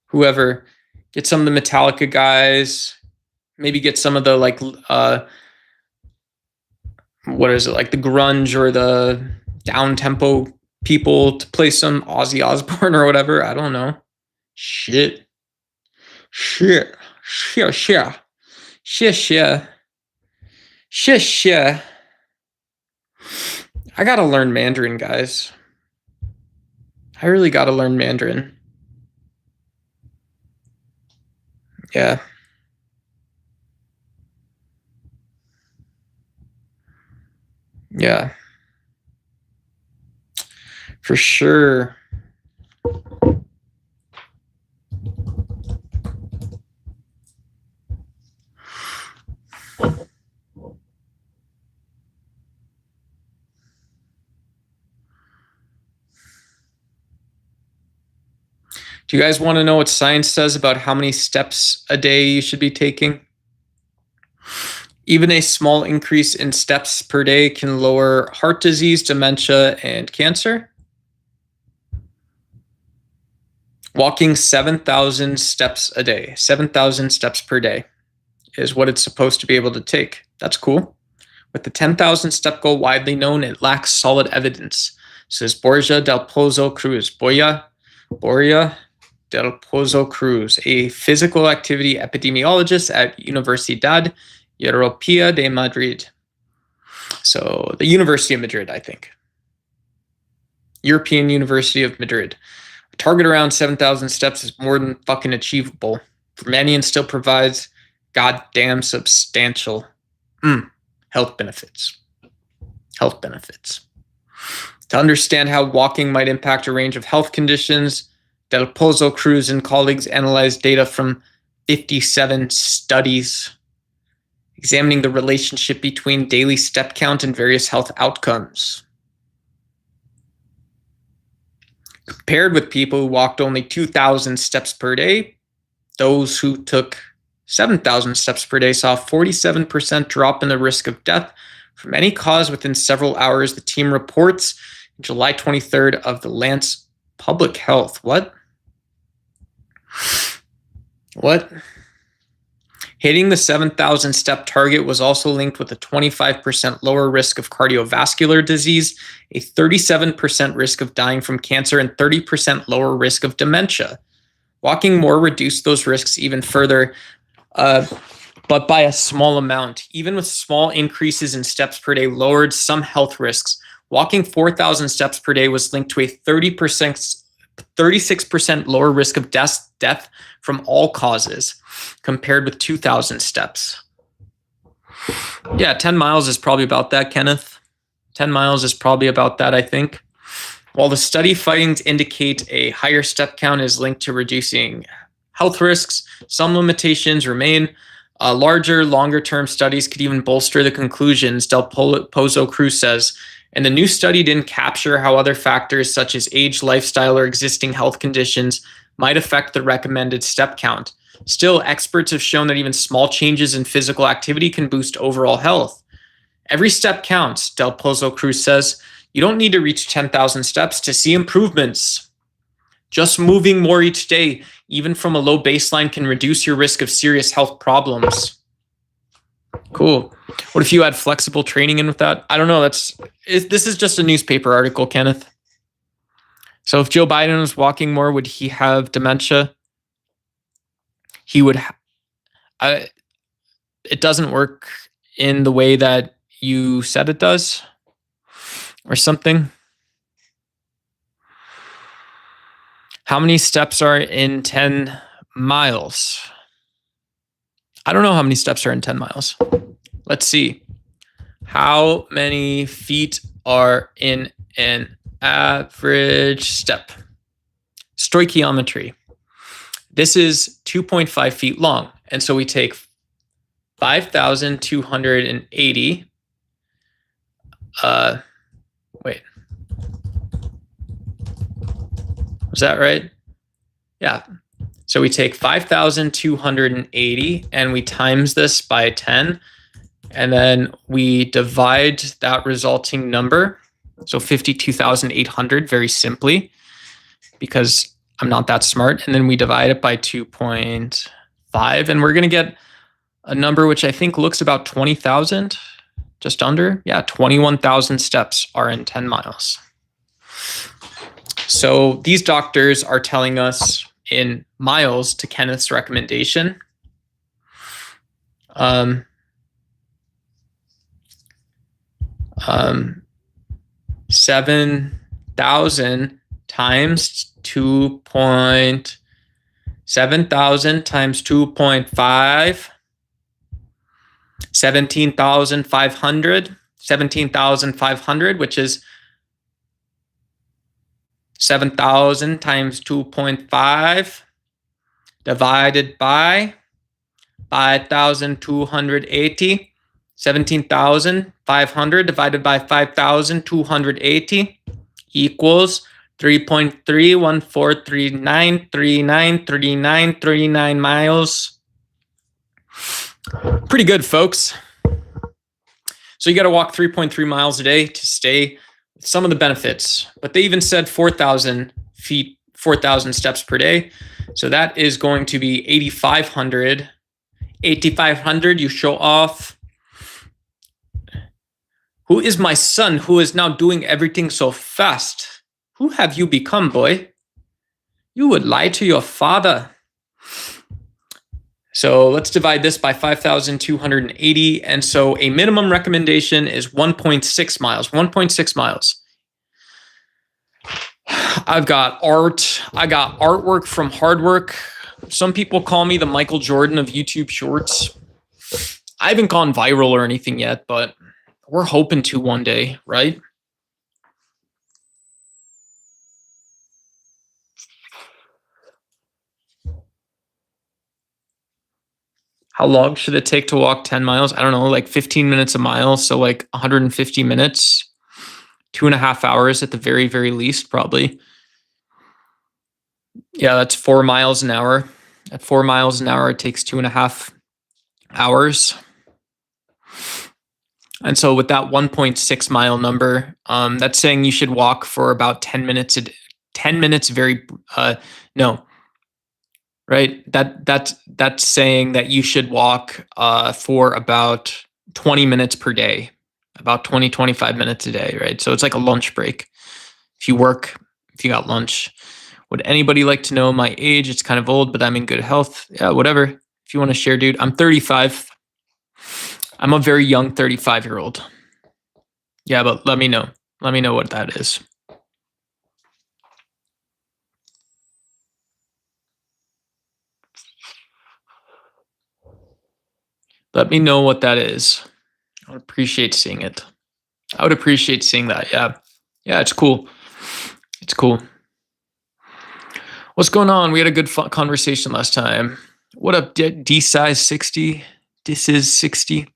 S2: Whoever. Get some of the Metallica guys. Maybe get some of the like what is it, like the grunge or the down tempo people to play some Ozzy Osbourne or whatever. I don't know. Shit. I gotta learn Mandarin, guys. I really gotta learn Mandarin. Yeah. Yeah. For sure. Do you guys want to know what science says about how many steps a day you should be taking? Even a small increase in steps per day can lower heart disease, dementia, and cancer. Walking 7,000 steps a day, 7,000 steps per day is what it's supposed to be able to take. That's cool. With the 10,000 step goal widely known, it lacks solid evidence, says Borja del Pozo Cruz. Borja del Pozo Cruz, a physical activity epidemiologist at Universidad Europea de Madrid. So the University of Madrid, I think. European University of Madrid. A target around 7,000 steps is more than fucking achievable for many and still provides goddamn substantial health benefits. Health benefits. To understand how walking might impact a range of health conditions, Del Pozo Cruz and colleagues analyzed data from 57 studies examining the relationship between daily step count and various health outcomes. Compared with people who walked only 2,000 steps per day, those who took 7,000 steps per day saw a 47% drop in the risk of death from any cause within several hours, the team reports in July 23rd of the Lance Public Health. What? Hitting the 7,000 step target was also linked with a 25% lower risk of cardiovascular disease, a 37% risk of dying from cancer, and 30% lower risk of dementia. Walking more reduced those risks even further, but by a small amount. Even with small increases in steps per day lowered some health risks. Walking 4,000 steps per day was linked to a 36% lower risk of death from all causes compared with 2,000 steps. Yeah, 10 miles is probably about that, Kenneth. 10 miles is probably about that, I think. While the study findings indicate a higher step count is linked to reducing health risks, some limitations remain. Larger, longer-term studies could even bolster the conclusions, Del Pozo Cruz says. And the new study didn't capture how other factors such as age, lifestyle, or existing health conditions might affect the recommended step count. Still, experts have shown that even small changes in physical activity can boost overall health. Every step counts, Del Pozo Cruz says. You don't need to reach 10,000 steps to see improvements. Just moving more each day, even from a low baseline, can reduce your risk of serious health problems. Cool. What if you add flexible training in with that? I don't know. This is just a newspaper article, Kenneth. So if Joe Biden was walking more, would he have dementia? He would. It doesn't work in the way that you said it does, or something. How many steps are in 10 miles? I don't know how many steps are in 10 miles. Let's see. How many feet are in an average step? Stoichiometry. This is 2.5 feet long. And so we take 5,280. Wait. Was that right? Yeah. So we take 5,280 and we times this by 10. And then we divide that resulting number. So 52,800 very simply, because I'm not that smart. And then we divide it by 2.5. And we're going to get a number which I think looks about 20,000, just under. Yeah, 21,000 steps are in 10 miles. So these doctors are telling us in miles to Kenneth's recommendation. 7,000 times 7,000 times 2.5, 17,500, which is 7,000 times 2.5 divided by 5,280. 17,500 divided by 5,280 equals 3.31439393939 miles. Pretty good, folks. So you got to walk 3.3 miles a day to stay with some of the benefits. But they even said 4,000 feet, 4,000 steps per day. So that is going to be 8,500. 8,500, you show off. Who is my son who is now doing everything so fast? Who have you become, boy? You would lie to your father. So let's divide this by 5,280. And so a minimum recommendation is 1.6 miles. 1.6 miles. I've got art. I got artwork from hard work. Some people call me the Michael Jordan of YouTube Shorts. I haven't gone viral or anything yet, but we're hoping to one day, right? How long should it take to walk 10 miles? I don't know, like 15 minutes a mile. So like 150 minutes, 2.5 hours at the very, very least, probably. Yeah, that's 4 miles an hour. At 4 miles an hour, it takes 2.5 hours. And so with that 1.6 mile number, that's saying you should walk for about 10 minutes. 10 minutes right? That's saying that you should walk for about 20 minutes per day, about 20, 25 minutes a day, right? So it's like a lunch break. If you got lunch. Would anybody like to know my age? It's kind of old, but I'm in good health. Yeah, whatever. If you want to share, dude. I'm 35. I'm a very young 35-year-old. Yeah, but let me know. Let me know what that is. Let me know what that is. I would appreciate seeing it. I would appreciate seeing that. Yeah. Yeah, it's cool. It's cool. What's going on? We had a good conversation last time. What up, D-size 60? This is 60.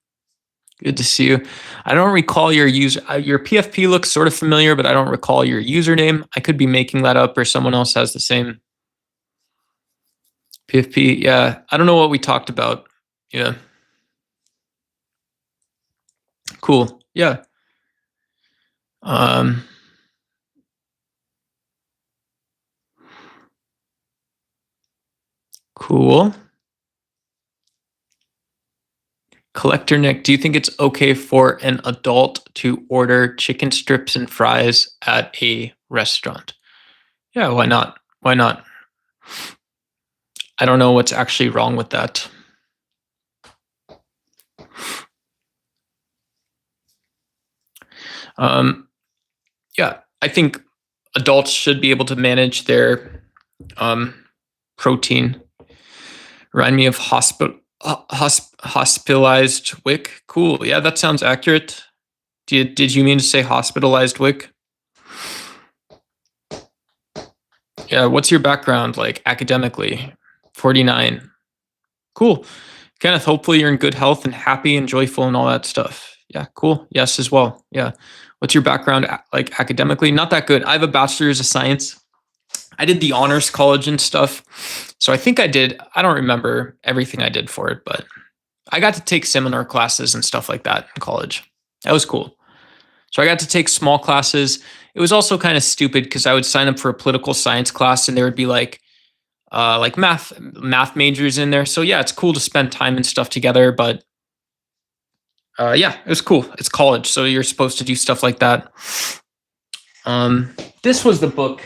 S2: Good to see you. I don't recall your user. Your PFP looks sort of familiar, but I don't recall your username. I could be making that up, or someone else has the same PFP. Yeah, I don't know what we talked about. Yeah. Cool. Yeah. Cool. Collector Nick, do you think it's okay for an adult to order chicken strips and fries at a restaurant? Yeah, why not? Why not? I don't know what's actually wrong with that. Yeah, I think adults should be able to manage their protein. Remind me of hospitalized wick. Cool. Yeah, that sounds accurate. Did you mean to say hospitalized wick? Yeah, what's your background like academically? 49. Cool. Kenneth, hopefully you're in good health and happy and joyful and all that stuff. Yeah, cool. Yes, as well. Yeah. What's your background like academically? Not that good. I have a bachelor's of science. I did the honors college and stuff. So I think I don't remember everything I did for it, but I got to take seminar classes and stuff like that in college. That was cool. So I got to take small classes. It was also kind of stupid because I would sign up for a political science class and there would be like math majors in there. So yeah, it's cool to spend time and stuff together, but yeah, it was cool. It's college, so you're supposed to do stuff like that. This was the book.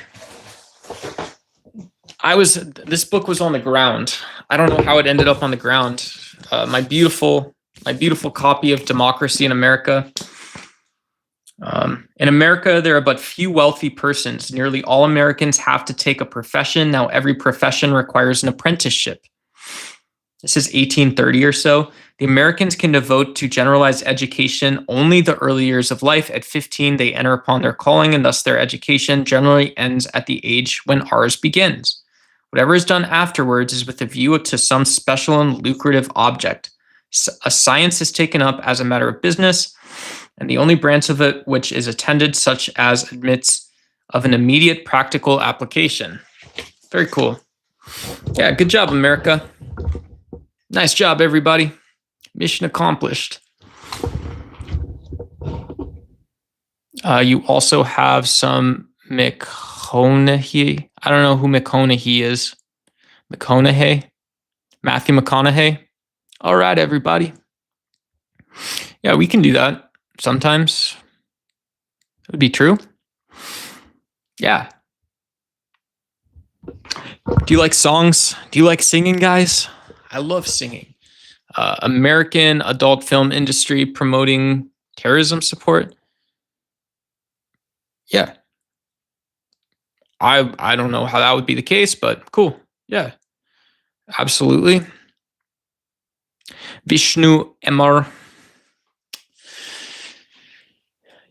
S2: This book was on the ground. I don't know how it ended up on the ground. My beautiful copy of Democracy in America. In America, there are but few wealthy persons. Nearly all Americans have to take a profession. Now, every profession requires an apprenticeship. This is 1830 or so. The Americans can devote to generalized education only the early years of life. At 15, they enter upon their calling, and thus their education generally ends at the age when ours begins. Whatever is done afterwards is with a view to some special and lucrative object. A science is taken up as a matter of business, and the only branch of it which is attended such as admits of an immediate practical application. Very cool. Yeah, good job, America. Nice job, everybody. Mission accomplished. You also have some McConaughey. I don't know who McConaughey is. McConaughey? Matthew McConaughey? All right, everybody. Yeah, we can do that sometimes. It would be true. Yeah. Do you like songs? Do you like singing, guys? I love singing. American adult film industry promoting terrorism support. Yeah. I don't know how that would be the case, but cool. Yeah. Absolutely. Vishnu Emar.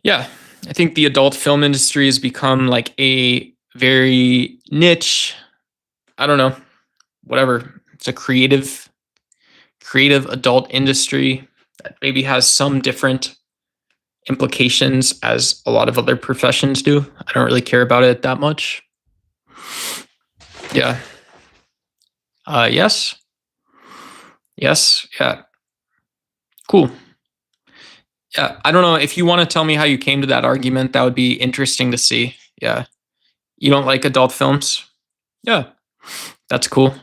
S2: Yeah. I think the adult film industry has become like a very niche, I don't know, whatever. It's a creative adult industry that maybe has some different implications as a lot of other professions do. I don't really care about it that much. Yeah. Yes. Yes. Yeah. Cool. Yeah. I don't know if you want to tell me how you came to that argument. That would be interesting to see. Yeah. You don't like adult films? Yeah. That's cool.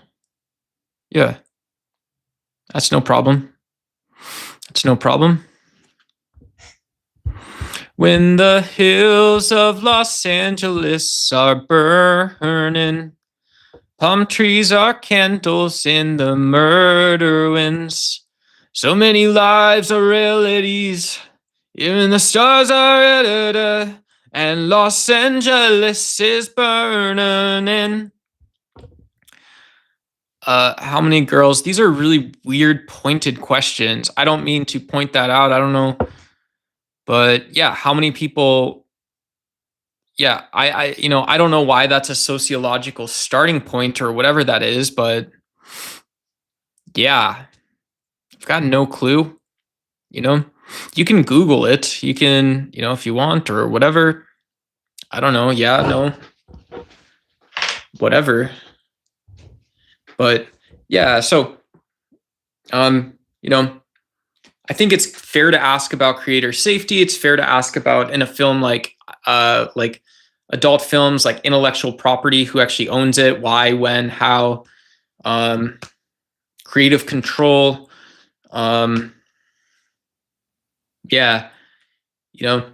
S2: Yeah. That's no problem. That's no problem. When the hills of Los Angeles are burning, palm trees are candles in the murder winds. So many lives are realities, even the stars are edited, and Los Angeles is burning. How many girls? These are really weird, pointed questions. I don't mean to point that out. I don't know But yeah, how many people, yeah, I don't know why that's a sociological starting point or whatever that is, but yeah, I've got no clue, you know. You can Google it. You can, if you want or whatever. I don't know. Yeah, no, whatever. But yeah, so um, you know, I think it's fair to ask about creator safety. It's fair to ask about in a film like adult films, like intellectual property, who actually owns it, why, when, how, um, creative control. Um, yeah, you know,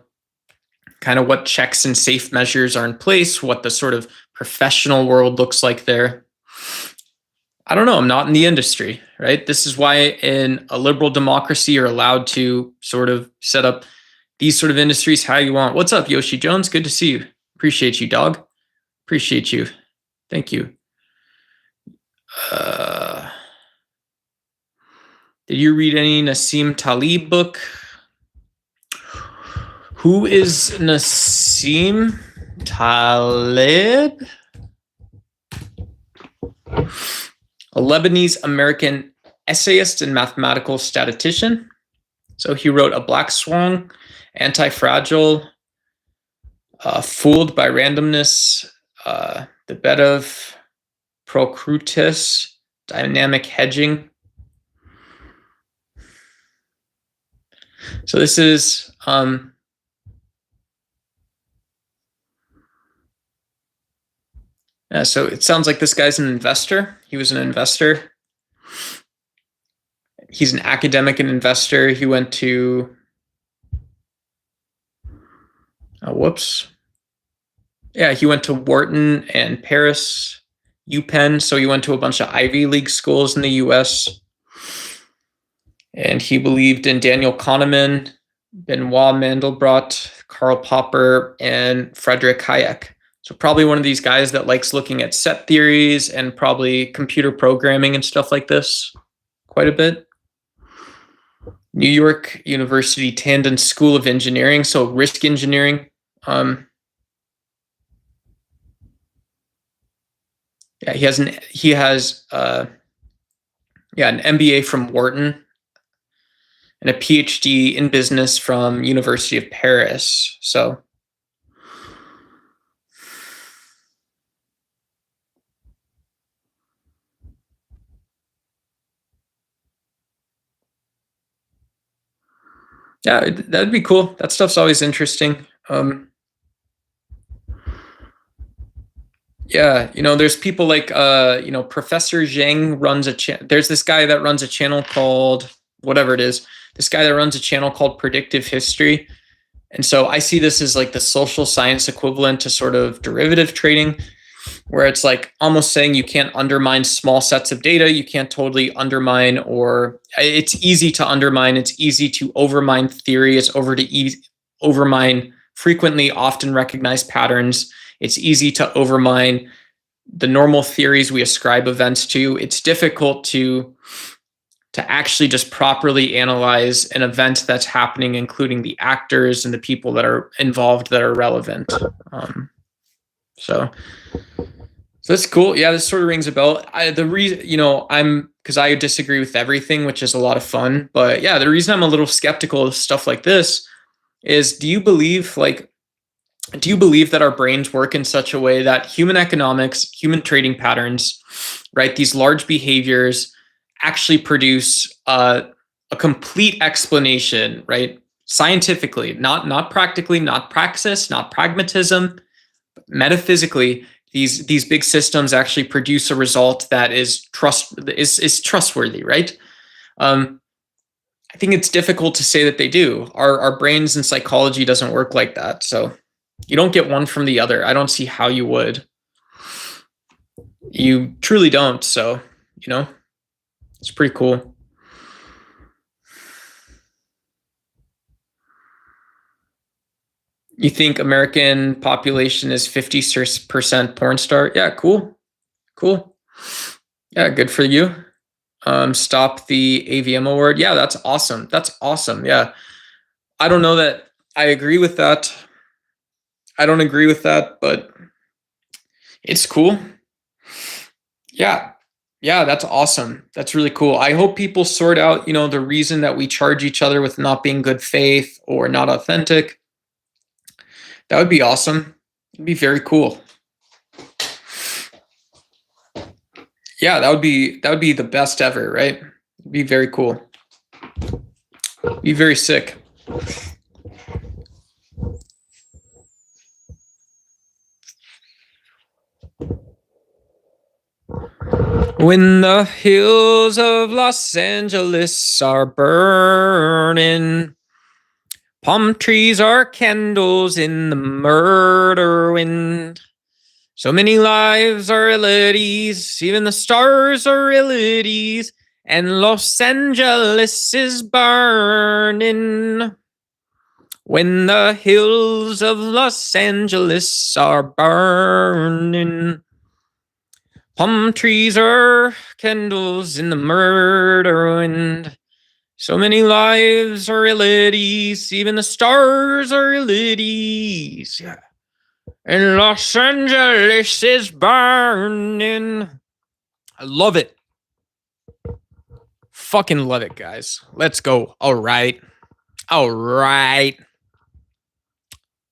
S2: kind of what checks and safe measures are in place, what the sort of professional world looks like there. I don't know. I'm not in the industry, right? This is why in a liberal democracy you're allowed to sort of set up these sort of industries how you want. What's up, Yoshi Jones? Good to see you. Appreciate you, dog. Appreciate you. Thank you. Did you read any Nassim Taleb book? Who is Nassim Taleb? A Lebanese American essayist and mathematical statistician. So he wrote A Black Swan, Anti-Fragile, Fooled by Randomness, The Bed of Procrutus, Dynamic Hedging. So this is yeah, so it sounds like this guy's an investor. He was an investor. He's an academic and investor. He went to yeah, he went to Wharton and Paris, UPenn. So he went to a bunch of Ivy League schools in the US. And he believed in Daniel Kahneman, Benoit Mandelbrot, Karl Popper, and Friedrich Hayek. So probably one of these guys that likes looking at set theories and probably computer programming and stuff like this quite a bit. New York University Tandon School of Engineering, so risk engineering. Yeah, he has an MBA from Wharton and a PhD in business from University of Paris. So yeah, that'd be cool. That stuff's always interesting. Yeah, there's people like Professor Zhang runs there's this guy that runs a channel called whatever it is. This guy that runs a channel called Predictive History. And so I see this as like the social science equivalent to sort of derivative trading, where it's like almost saying you can't undermine small sets of data. You can't totally undermine, or it's easy to undermine. It's easy to overmine theory. It's overmine frequently, often recognized patterns. It's easy to overmine the normal theories we ascribe events to. It's difficult to actually just properly analyze an event that's happening, including the actors and the people that are involved that are relevant. So that's cool. Yeah, this sort of rings a bell. The reason, because I disagree with everything, which is a lot of fun. But yeah, the reason I'm a little skeptical of stuff like this is, do you believe that our brains work in such a way that human economics, human trading patterns, right, these large behaviors actually produce a complete explanation, right? Scientifically, not practically, not praxis, not pragmatism, but metaphysically, these big systems actually produce a result that is trustworthy, right? I think it's difficult to say that they do. Our brains and psychology doesn't work like that. So you don't get one from the other. I don't see how you would. You truly don't. So, it's pretty cool. You think American population is 50% porn star? Yeah, cool. Yeah, good for you. Stop the AVM award. Yeah, that's awesome. Yeah. I don't know that
S1: I agree with that. I don't agree with that, but it's cool. Yeah. Yeah, that's awesome. That's really cool. I hope people sort out, the reason that we charge each other with not being good faith or not authentic. That would be awesome. It'd be very cool. Yeah, that would be the best ever, right? It'd be very cool. Be very sick. When the hills of Los Angeles are burning, palm trees are candles in the murder wind. So many lives are realities, even the stars are realities, and Los Angeles is burning. When the hills of Los Angeles are burning, palm trees are candles in the murder wind. So many lives are realities, even the stars are realities. Yeah. And Los Angeles is burning. I love it. Fucking love it, guys. Let's go. All right. All right.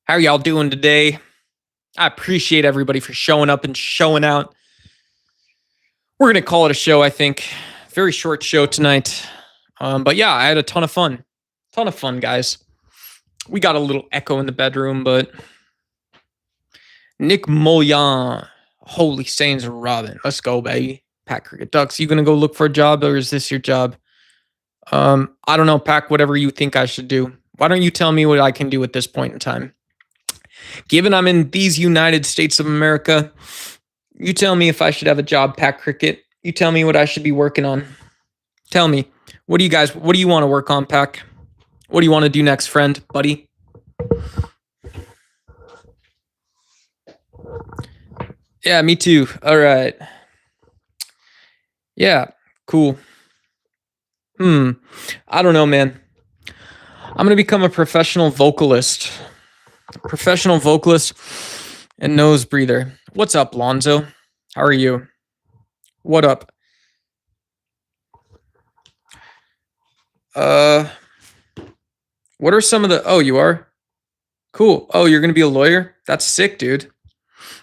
S1: How are y'all doing today? I appreciate everybody for showing up and showing out. We're going to call it a show, I think. Very short show tonight. But yeah, I had a ton of fun. Ton of fun, guys. We got a little echo in the bedroom, but Nick Moyan. Holy Saints Robin. Let's go, baby. Pat Cricket Ducks, you going to go look for a job, or is this your job? I don't know, Pack, whatever you think I should do. Why don't you tell me what I can do at this point in time? Given I'm in these United States of America, you tell me if I should have a job, Pack Cricket. You tell me what I should be working on. Tell me. What do you want to work on, Pack? What do you want to do next, friend, buddy? Yeah, me too. All right. Yeah, cool. I don't know, man. I'm going to become a professional vocalist. And nose breather. What's up, Lonzo? How are you? What up? What are some of the... Oh, you are? Cool. Oh, you're going to be a lawyer? That's sick, dude.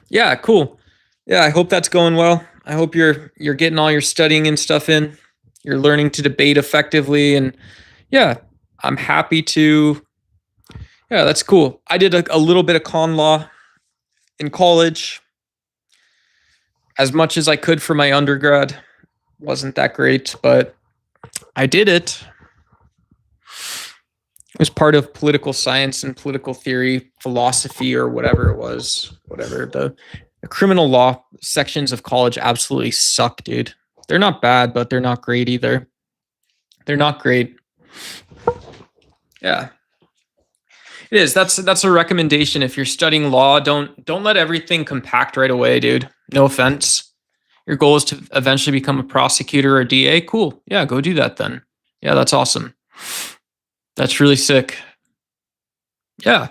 S1: Yeah, cool. Yeah, I hope that's going well. I hope you're getting all your studying and stuff in. You're learning to debate effectively, and yeah, I'm happy to... Yeah, that's cool. I did a little bit of con law in college, as much as I could for my undergrad. Wasn't that great, but I did it. It was part of political science and political theory, philosophy, or whatever it was. Whatever. The criminal law sections of college absolutely suck, dude. They're not bad, but they're not great either. They're not great. Yeah. It is. That's a recommendation. If you're studying law, don't let everything compact right away, dude. No offense. Your goal is to eventually become a prosecutor or a DA. Cool. Yeah, go do that then. Yeah, that's awesome. That's really sick. Yeah.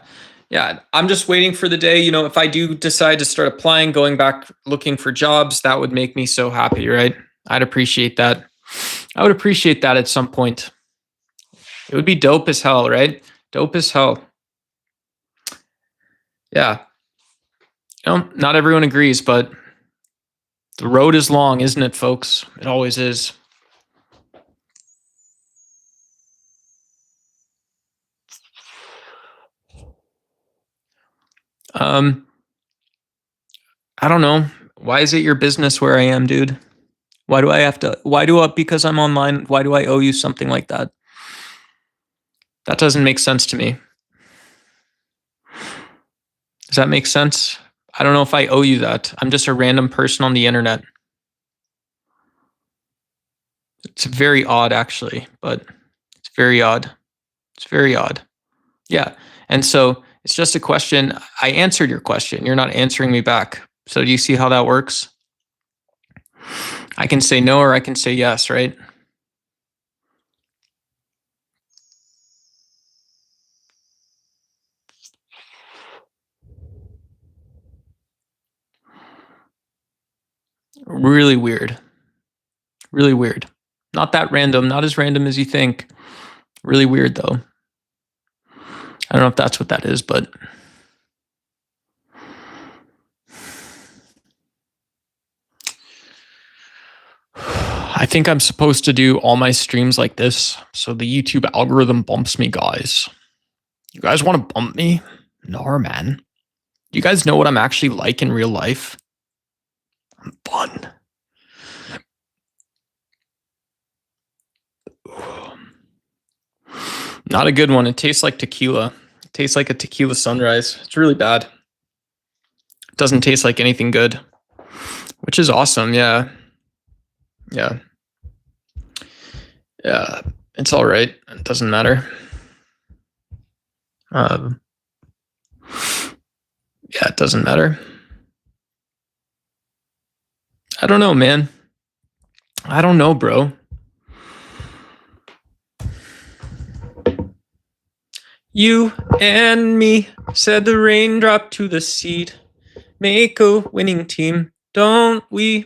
S1: Yeah. I'm just waiting for the day, if I do decide to start applying, going back looking for jobs, that would make me so happy, right? I'd appreciate that. I would appreciate that at some point. It would be dope as hell, right? Dope as hell. Yeah. Not everyone agrees, but the road is long, isn't it, folks? It always is. I don't know. Why is it your business where I am, dude? Because I'm online, why do I owe you something like that? That doesn't make sense to me. Does that make sense? I don't know if I owe you that. I'm just a random person on the internet. It's very odd, actually, but it's very odd. It's very odd. Yeah. And so it's just a question. I answered your question. You're not answering me back. So do you see how that works? I can say no or I can say yes, right?
S2: Really weird. Really weird. Not that random, not as random as you think. Really weird though. I don't know if that's what that is, but I think I'm supposed to do all my streams like this, so the YouTube algorithm bumps me, guys. You guys want to bump me? No, man. Do you guys know what I'm actually like in real life? I'm fun. Not a good one. It tastes like tequila. It tastes like a tequila sunrise. It's really bad. It doesn't taste like anything good, which is awesome. Yeah. Yeah. Yeah. It's all right. It doesn't matter. Yeah, it doesn't matter. I don't know, man. I don't know, bro. You and me, said the raindrop to the seed. Make a winning team, don't we?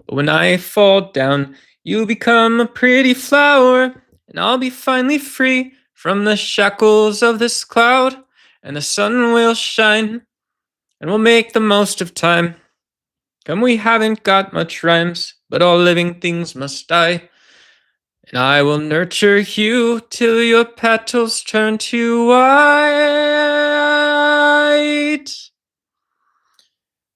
S2: But when I fall down, you become a pretty flower, and I'll be finally free from the shackles of this cloud, and the sun will shine, and we'll make the most of time. Come, we haven't got much rhymes, but all living things must die. And I will nurture you till your petals turn to white.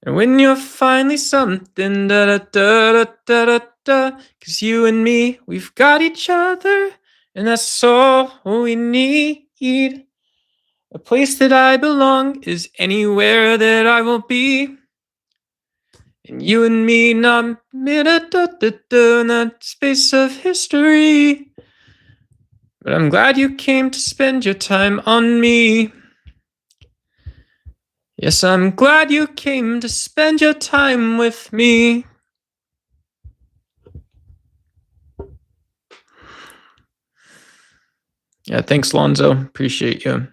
S2: And when you're finally something, da da da da da da da, 'cause you and me, we've got each other, and that's all we need. A place that I belong is anywhere that I will be. And you and me, not in that space of history. But I'm glad you came to spend your time on me. Yes, I'm glad you came to spend your time with me. Yeah, thanks, Lonzo. Appreciate you.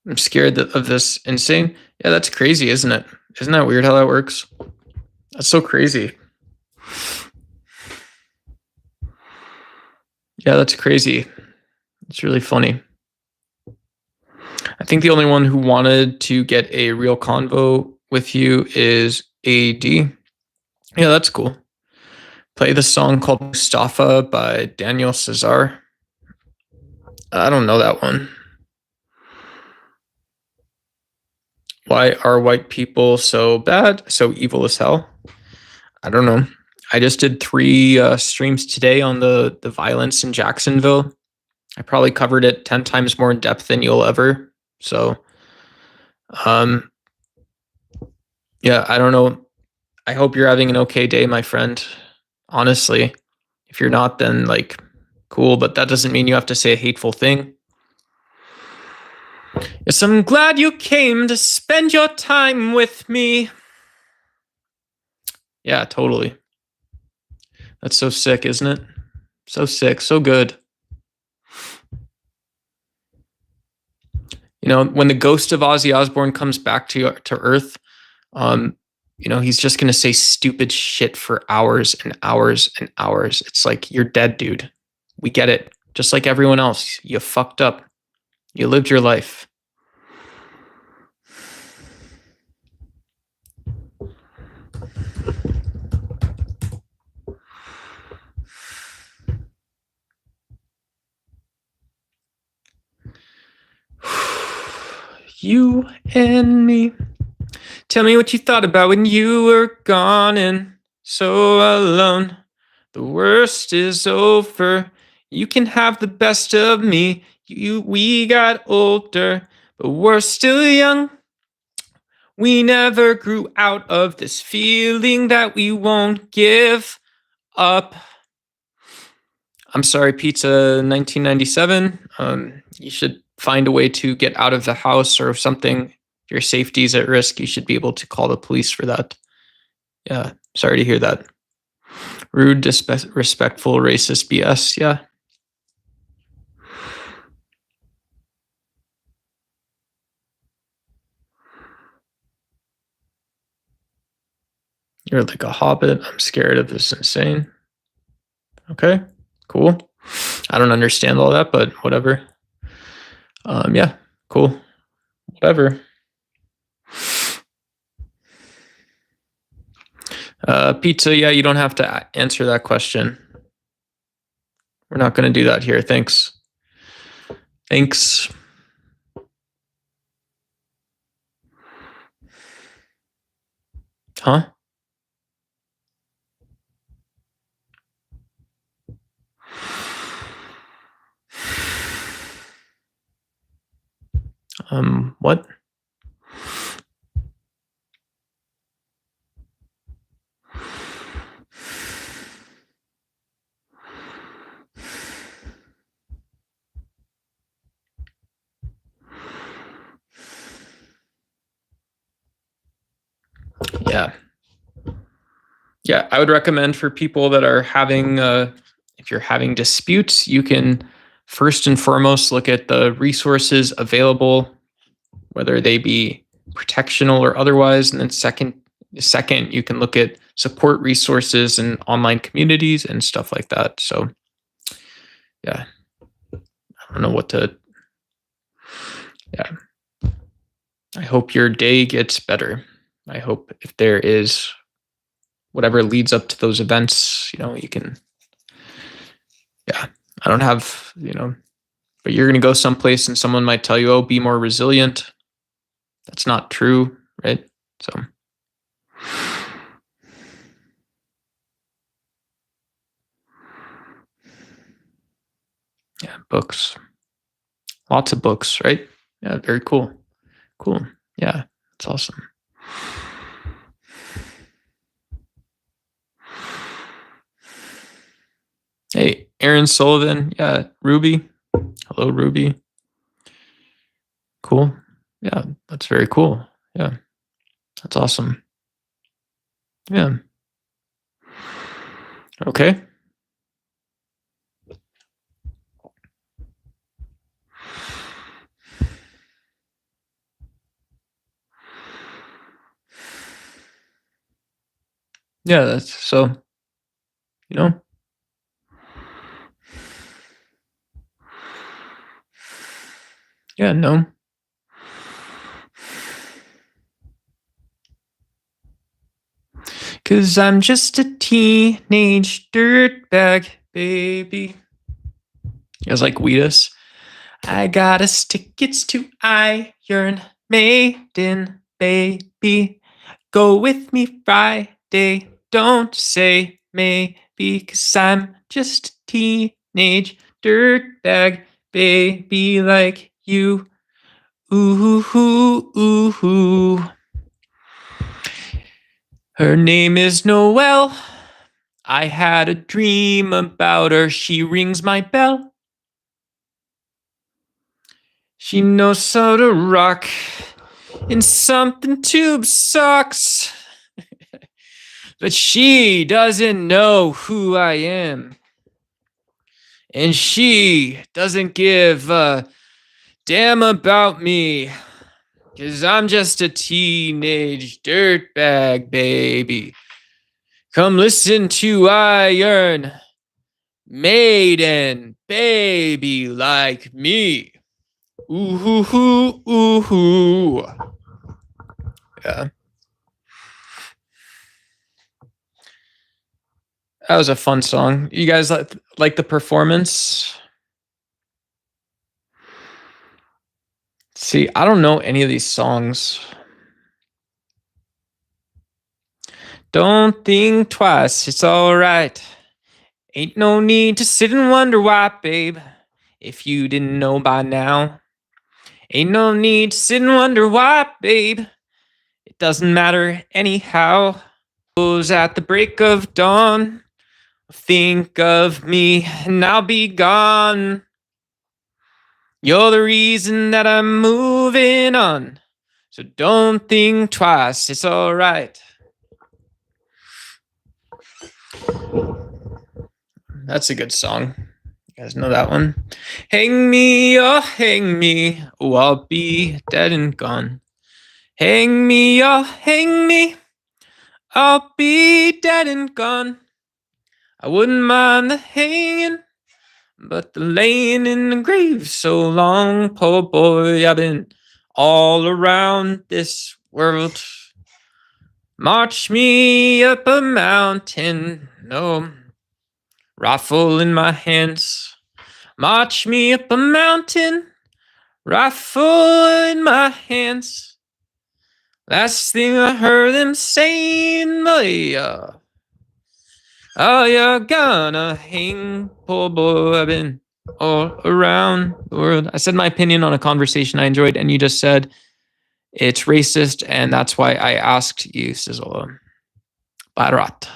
S2: I'm scared of this insane. Yeah, that's crazy, isn't it? Isn't that weird how that works? That's so crazy. Yeah, that's crazy. It's really funny. I think the only one who wanted to get a real convo with you is AD. Yeah, that's cool. Play the song called Mustafa by Daniel Cesar. I don't know that one. Why are white people so bad, so evil as hell? I don't know. I just did 3 streams today on the violence in Jacksonville. I probably covered it 10 times more in depth than you'll ever. So, yeah, I don't know. I hope you're having an okay day, my friend. Honestly, if you're not, then like, cool, but that doesn't mean you have to say a hateful thing. Yes, I'm glad you came to spend your time with me. Yeah, totally. That's so sick, isn't it? So sick, so good. You know, when the ghost of Ozzy Osbourne comes back to Earth, you know, he's just gonna say stupid shit for hours and hours and hours. It's like, you're dead, dude. We get it. Just like everyone else, you fucked up. You lived your life. You and me. Tell me what you thought about when you were gone and so alone. The worst is over. You can have the best of me. We got older, but we're still young. We never grew out of this feeling that we won't give up. I'm sorry, Pizza 1997. You should find a way to get out of the house or if something, if your safety is at risk, you should be able to call the police for that. Yeah, sorry to hear that. Rude, disrespectful, racist BS. Yeah. You're like a hobbit. I'm scared of this insane. Okay, cool. I don't understand all that, but whatever. Yeah, cool. Whatever. Pizza, yeah, you don't have to answer that question. We're not going to do that here. Thanks. Thanks. Huh? What? Yeah. Yeah, I would recommend for people that are having, if you're having disputes, you can first and foremost look at the resources available, whether they be protectional or otherwise. And then second, you can look at support resources and online communities and stuff like that. So yeah, I don't know what to, yeah. I hope your day gets better. I hope if there is whatever leads up to those events, you can, yeah, I don't have, but you're going to go someplace and someone might tell you, oh, be more resilient. That's not true, right? So, yeah, books, lots of books, right? Yeah, very cool. Cool. Yeah, that's awesome. Hey, Aaron Sullivan. Yeah, Ruby. Hello, Ruby. Cool. Yeah, that's very cool. Yeah, that's awesome. Yeah. Okay. Yeah, that's so, yeah, no. Cause I'm just a teenage dirtbag, baby. You guys like Wheatus? I got us tickets to Iron Maiden, baby. Go with me Friday. Don't say maybe, cause I'm just a teenage dirtbag, baby, like you. Ooh, ooh, ooh, ooh. Her name is Noelle. I had a dream about her. She rings my bell. She knows how to rock in something tube socks. But she doesn't know who I am. And she doesn't give a damn about me. Cause I'm just a teenage dirtbag, baby. Come listen to Iron Maiden, baby, like me. Ooh, ooh, ooh, ooh. Yeah. That was a fun song. You guys like the performance? See, I don't know any of these songs. Don't think twice, it's alright. Ain't no need to sit and wonder why, babe. If you didn't know by now. Ain't no need to sit and wonder why, babe. It doesn't matter anyhow. Goes at the break of dawn. Think of me and I'll be gone. You're the reason that I'm moving on. So don't think twice, it's alright. That's a good song. You guys know that one? Hang me, oh, hang me. Oh, I'll be dead and gone. Hang me, oh, hang me. I'll be dead and gone. I wouldn't mind the hanging, but the laying in the grave so long. Poor boy, I've been all around this world. March me up a mountain, no rifle in my hands. March me up a mountain, rifle in my hands. Last thing I heard them saying, oh, you're gonna hang, poor boy, I've been all around the world. I said my opinion on a conversation I enjoyed, and you just said it's racist, and that's why I asked you, Sizzle. Barat.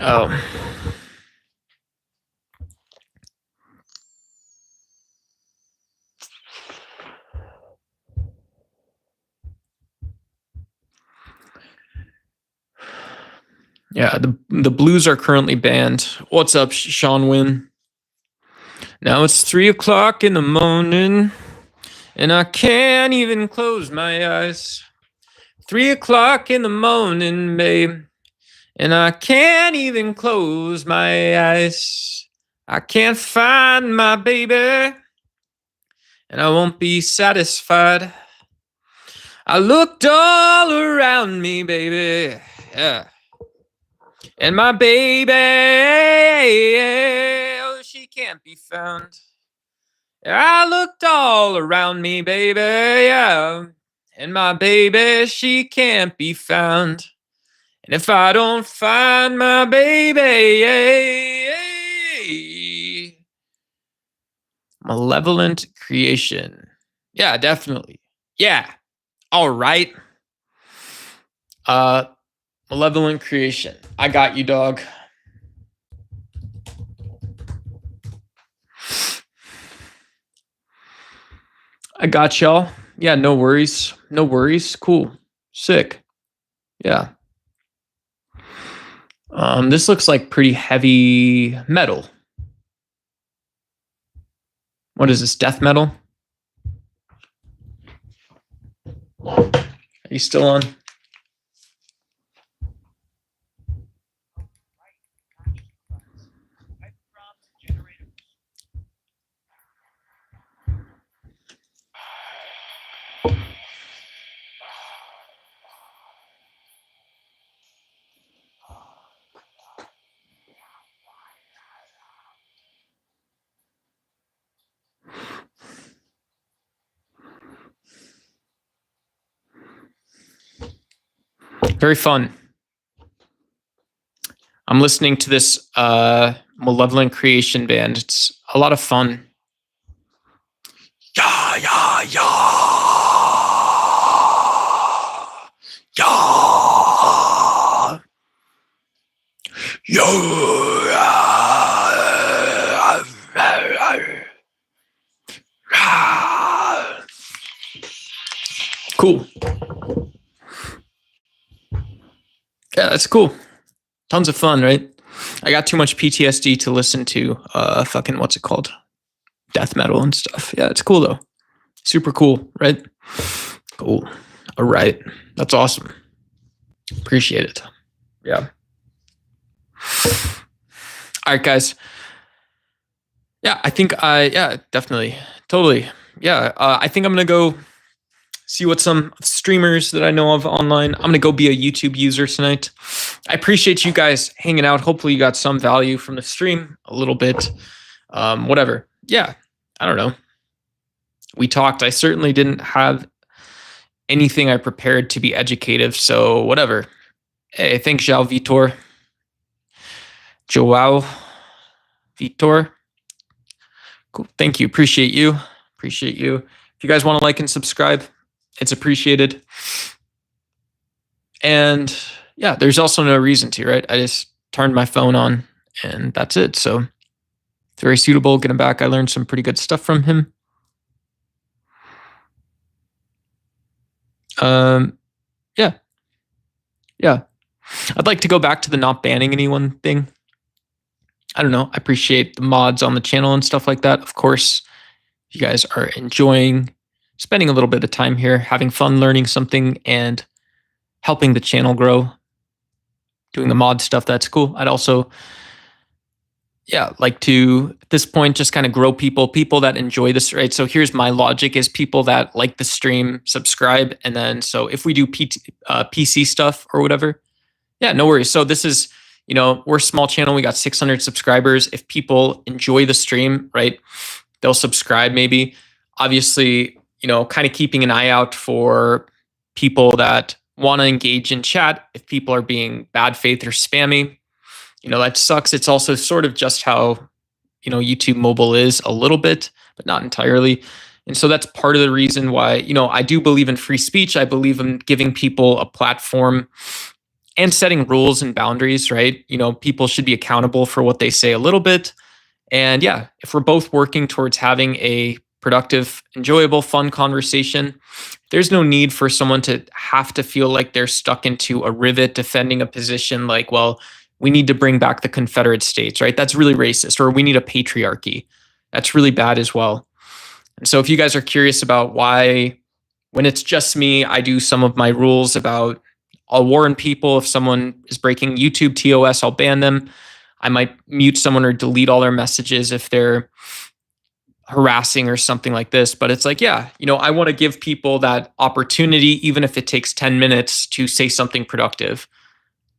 S2: Oh. Yeah, the Blues are currently banned. What's up, Sean Wynn? Now it's 3 o'clock in the morning, and I can't even close my eyes. 3 o'clock in the morning, babe, and I can't even close my eyes. I can't find my baby, and I won't be satisfied. I looked all around me, baby, yeah. And my baby, oh, she can't be found. I looked all around me, baby, yeah. And my baby, she can't be found. And if I don't find my baby, malevolent creation. Yeah, definitely. Yeah. All right. Malevolent creation. I got you, dog. I got y'all. Yeah, no worries. No worries. Cool. Sick. Yeah. This looks like pretty heavy metal. What is this? Death metal? Are you still on? Very fun. I'm listening to this malevolent creation band. It's a lot of fun. Yeah, yeah, yeah. Yeah. Yeah. Cool. Yeah, that's cool. Tons of fun, right? I got too much PTSD to listen to fucking what's it called? Death metal and stuff. Yeah, it's cool though. Super cool, right? Cool. All right. That's awesome. Appreciate it. Yeah. All right, guys. Yeah, I think yeah, definitely. Totally. Yeah. I think I'm gonna go see what some streamers that I know of online. I'm gonna go be a YouTube user tonight. I appreciate you guys hanging out. Hopefully you got some value from the stream, a little bit. Whatever. Yeah, I don't know. We talked. I certainly didn't have anything I prepared to be educative, so whatever. Hey, thanks, Joao Vitor. Joao Vitor. Cool. Thank you. Appreciate you. Appreciate you. If you guys want to like and subscribe, it's appreciated. And yeah, there's also no reason to, right? I just turned my phone on and that's it. So it's very suitable. Getting back, I learned some pretty good stuff from him. Yeah. Yeah. I'd like to go back to the not banning anyone thing. I don't know. I appreciate the mods on the channel and stuff like that. Of course, if you guys are enjoying spending a little bit of time here, having fun learning something and helping the channel grow, doing the mod stuff, that's cool. I'd also, yeah, like to at this point just kind of grow people that enjoy this, right? So here's my logic: is people that like the stream subscribe, and then so if we do PC stuff or whatever, yeah, no worries. So this is, we're a small channel. We got 600 subscribers. If people enjoy the stream, right, they'll subscribe maybe. Obviously, kind of keeping an eye out for people that want to engage in chat. If people are being bad faith or spammy, that sucks. It's also sort of just how, YouTube mobile is a little bit, but not entirely. And so that's part of the reason why, I do believe in free speech. I believe in giving people a platform and setting rules and boundaries, right? People should be accountable for what they say a little bit. And yeah, if we're both working towards having a productive, enjoyable, fun conversation, there's no need for someone to have to feel like they're stuck into a rivet defending a position like, well, we need to bring back the Confederate States, right? That's really racist. Or we need a patriarchy. That's really bad as well. And so if you guys are curious about why, when it's just me, I do some of my rules about I'll warn people if someone is breaking YouTube TOS, I'll ban them. I might mute someone or delete all their messages if they're harassing or something like this. But it's like, yeah, I want to give people that opportunity, even if it takes 10 minutes to say something productive,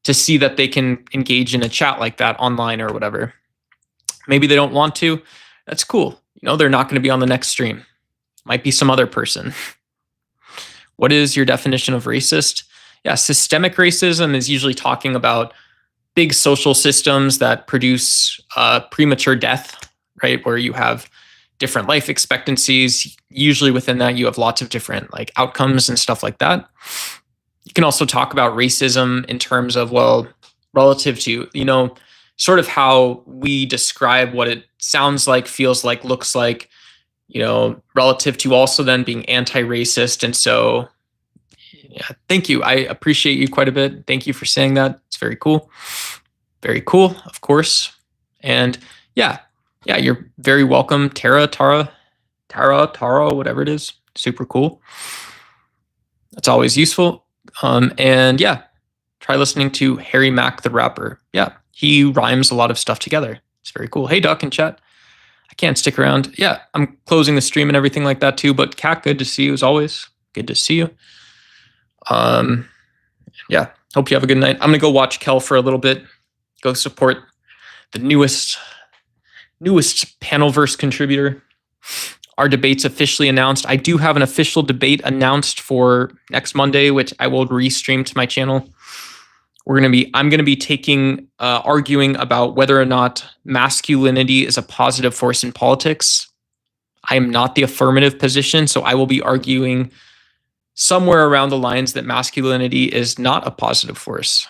S2: to see that they can engage in a chat like that online or whatever. Maybe they don't want to. That's cool. They're not going to be on the next stream. Might be some other person. What is your definition of racist? Yeah, systemic racism is usually talking about big social systems that produce premature death, right? Where you have different life expectancies. Usually within that, you have lots of different like outcomes and stuff like that. You can also talk about racism in terms of, well, relative to, sort of how we describe what it sounds like, feels like, looks like, relative to also then being anti-racist. And so, yeah, thank you. I appreciate you quite a bit. Thank you for saying that. It's very cool. Very cool, of course. And yeah, you're very welcome, Tara, whatever it is. Super cool. That's always useful. And yeah, try listening to Harry Mack, the rapper. Yeah, he rhymes a lot of stuff together. It's very cool. Hey, Duck in chat. I can't stick around. Yeah, I'm closing the stream and everything like that too. But Kat, good to see you as always. Good to see you. Yeah, hope you have a good night. I'm gonna go watch Kel for a little bit. Go support the newest Panelverse contributor. Our debate's officially announced. I do have an official debate announced for next Monday, which I will restream to my channel. I'm going to be taking, arguing about whether or not masculinity is a positive force in politics. I am not the affirmative position, so I will be arguing somewhere around the lines that masculinity is not a positive force.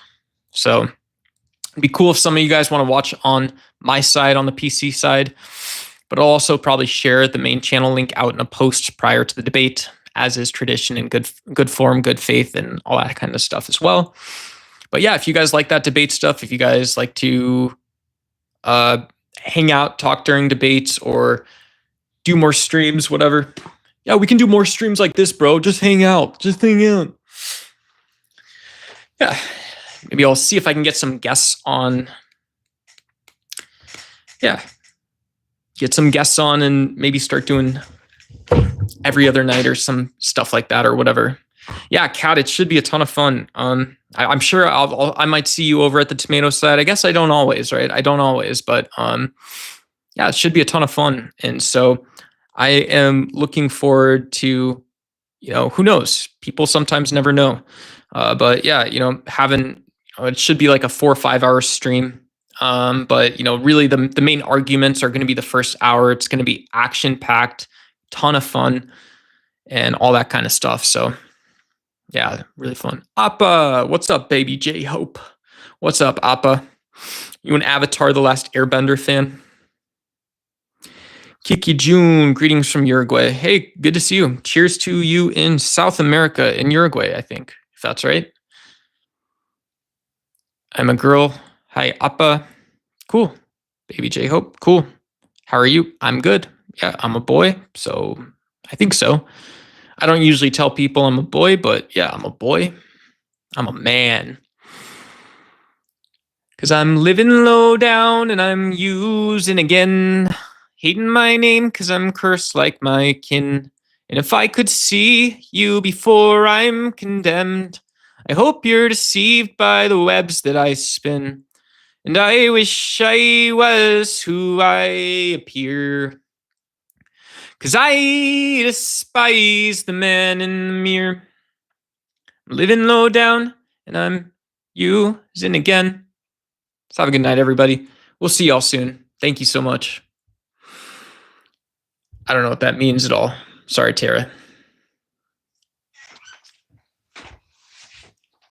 S2: So it'd be cool if some of you guys want to watch on my side, on the PC side, but I'll also probably share the main channel link out in a post prior to the debate, as is tradition in good form, good faith, and all that kind of stuff as well. But yeah, if you guys like that debate stuff, if you guys like to hang out, talk during debates, or do more streams, whatever. Yeah, we can do more streams like this, bro. Just hang out. Yeah, maybe I'll see if I can get some guests on. Yeah, get some guests on and maybe start doing every other night or some stuff like that or whatever. Yeah, Kat, it should be a ton of fun. I'm sure I might see you over at the tomato side. I guess I don't always, right? I don't always, but yeah, it should be a ton of fun. And so I am looking forward to, who knows? People sometimes never know. But yeah, having, it should be like a 4 or 5 hour stream. But really the main arguments are going to be the first hour. It's going to be action packed, ton of fun, and all that kind of stuff. So yeah, really fun. Appa, what's up, baby J Hope? What's up, Appa? You an Avatar: The Last Airbender fan? Kiki June, greetings from Uruguay. Hey, good to see you. Cheers to you in South America, in Uruguay, I think, if that's right. I'm a girl. Hi, Appa. Cool. Baby J Hope. Cool. How are you? I'm good. Yeah, I'm a boy. So I think so. I don't usually tell people I'm a boy, but yeah, I'm a boy. I'm a man. Cause I'm living low down and I'm using again. Hating my name cause I'm cursed like my kin. And if I could see you before I'm condemned, I hope you're deceived by the webs that I spin. And I wish I was who I appear. Cause I despise the man in the mirror. I'm living low down and I'm using again. So have a good night, everybody. We'll see y'all soon. Thank you so much. I don't know what that means at all. Sorry, Tara.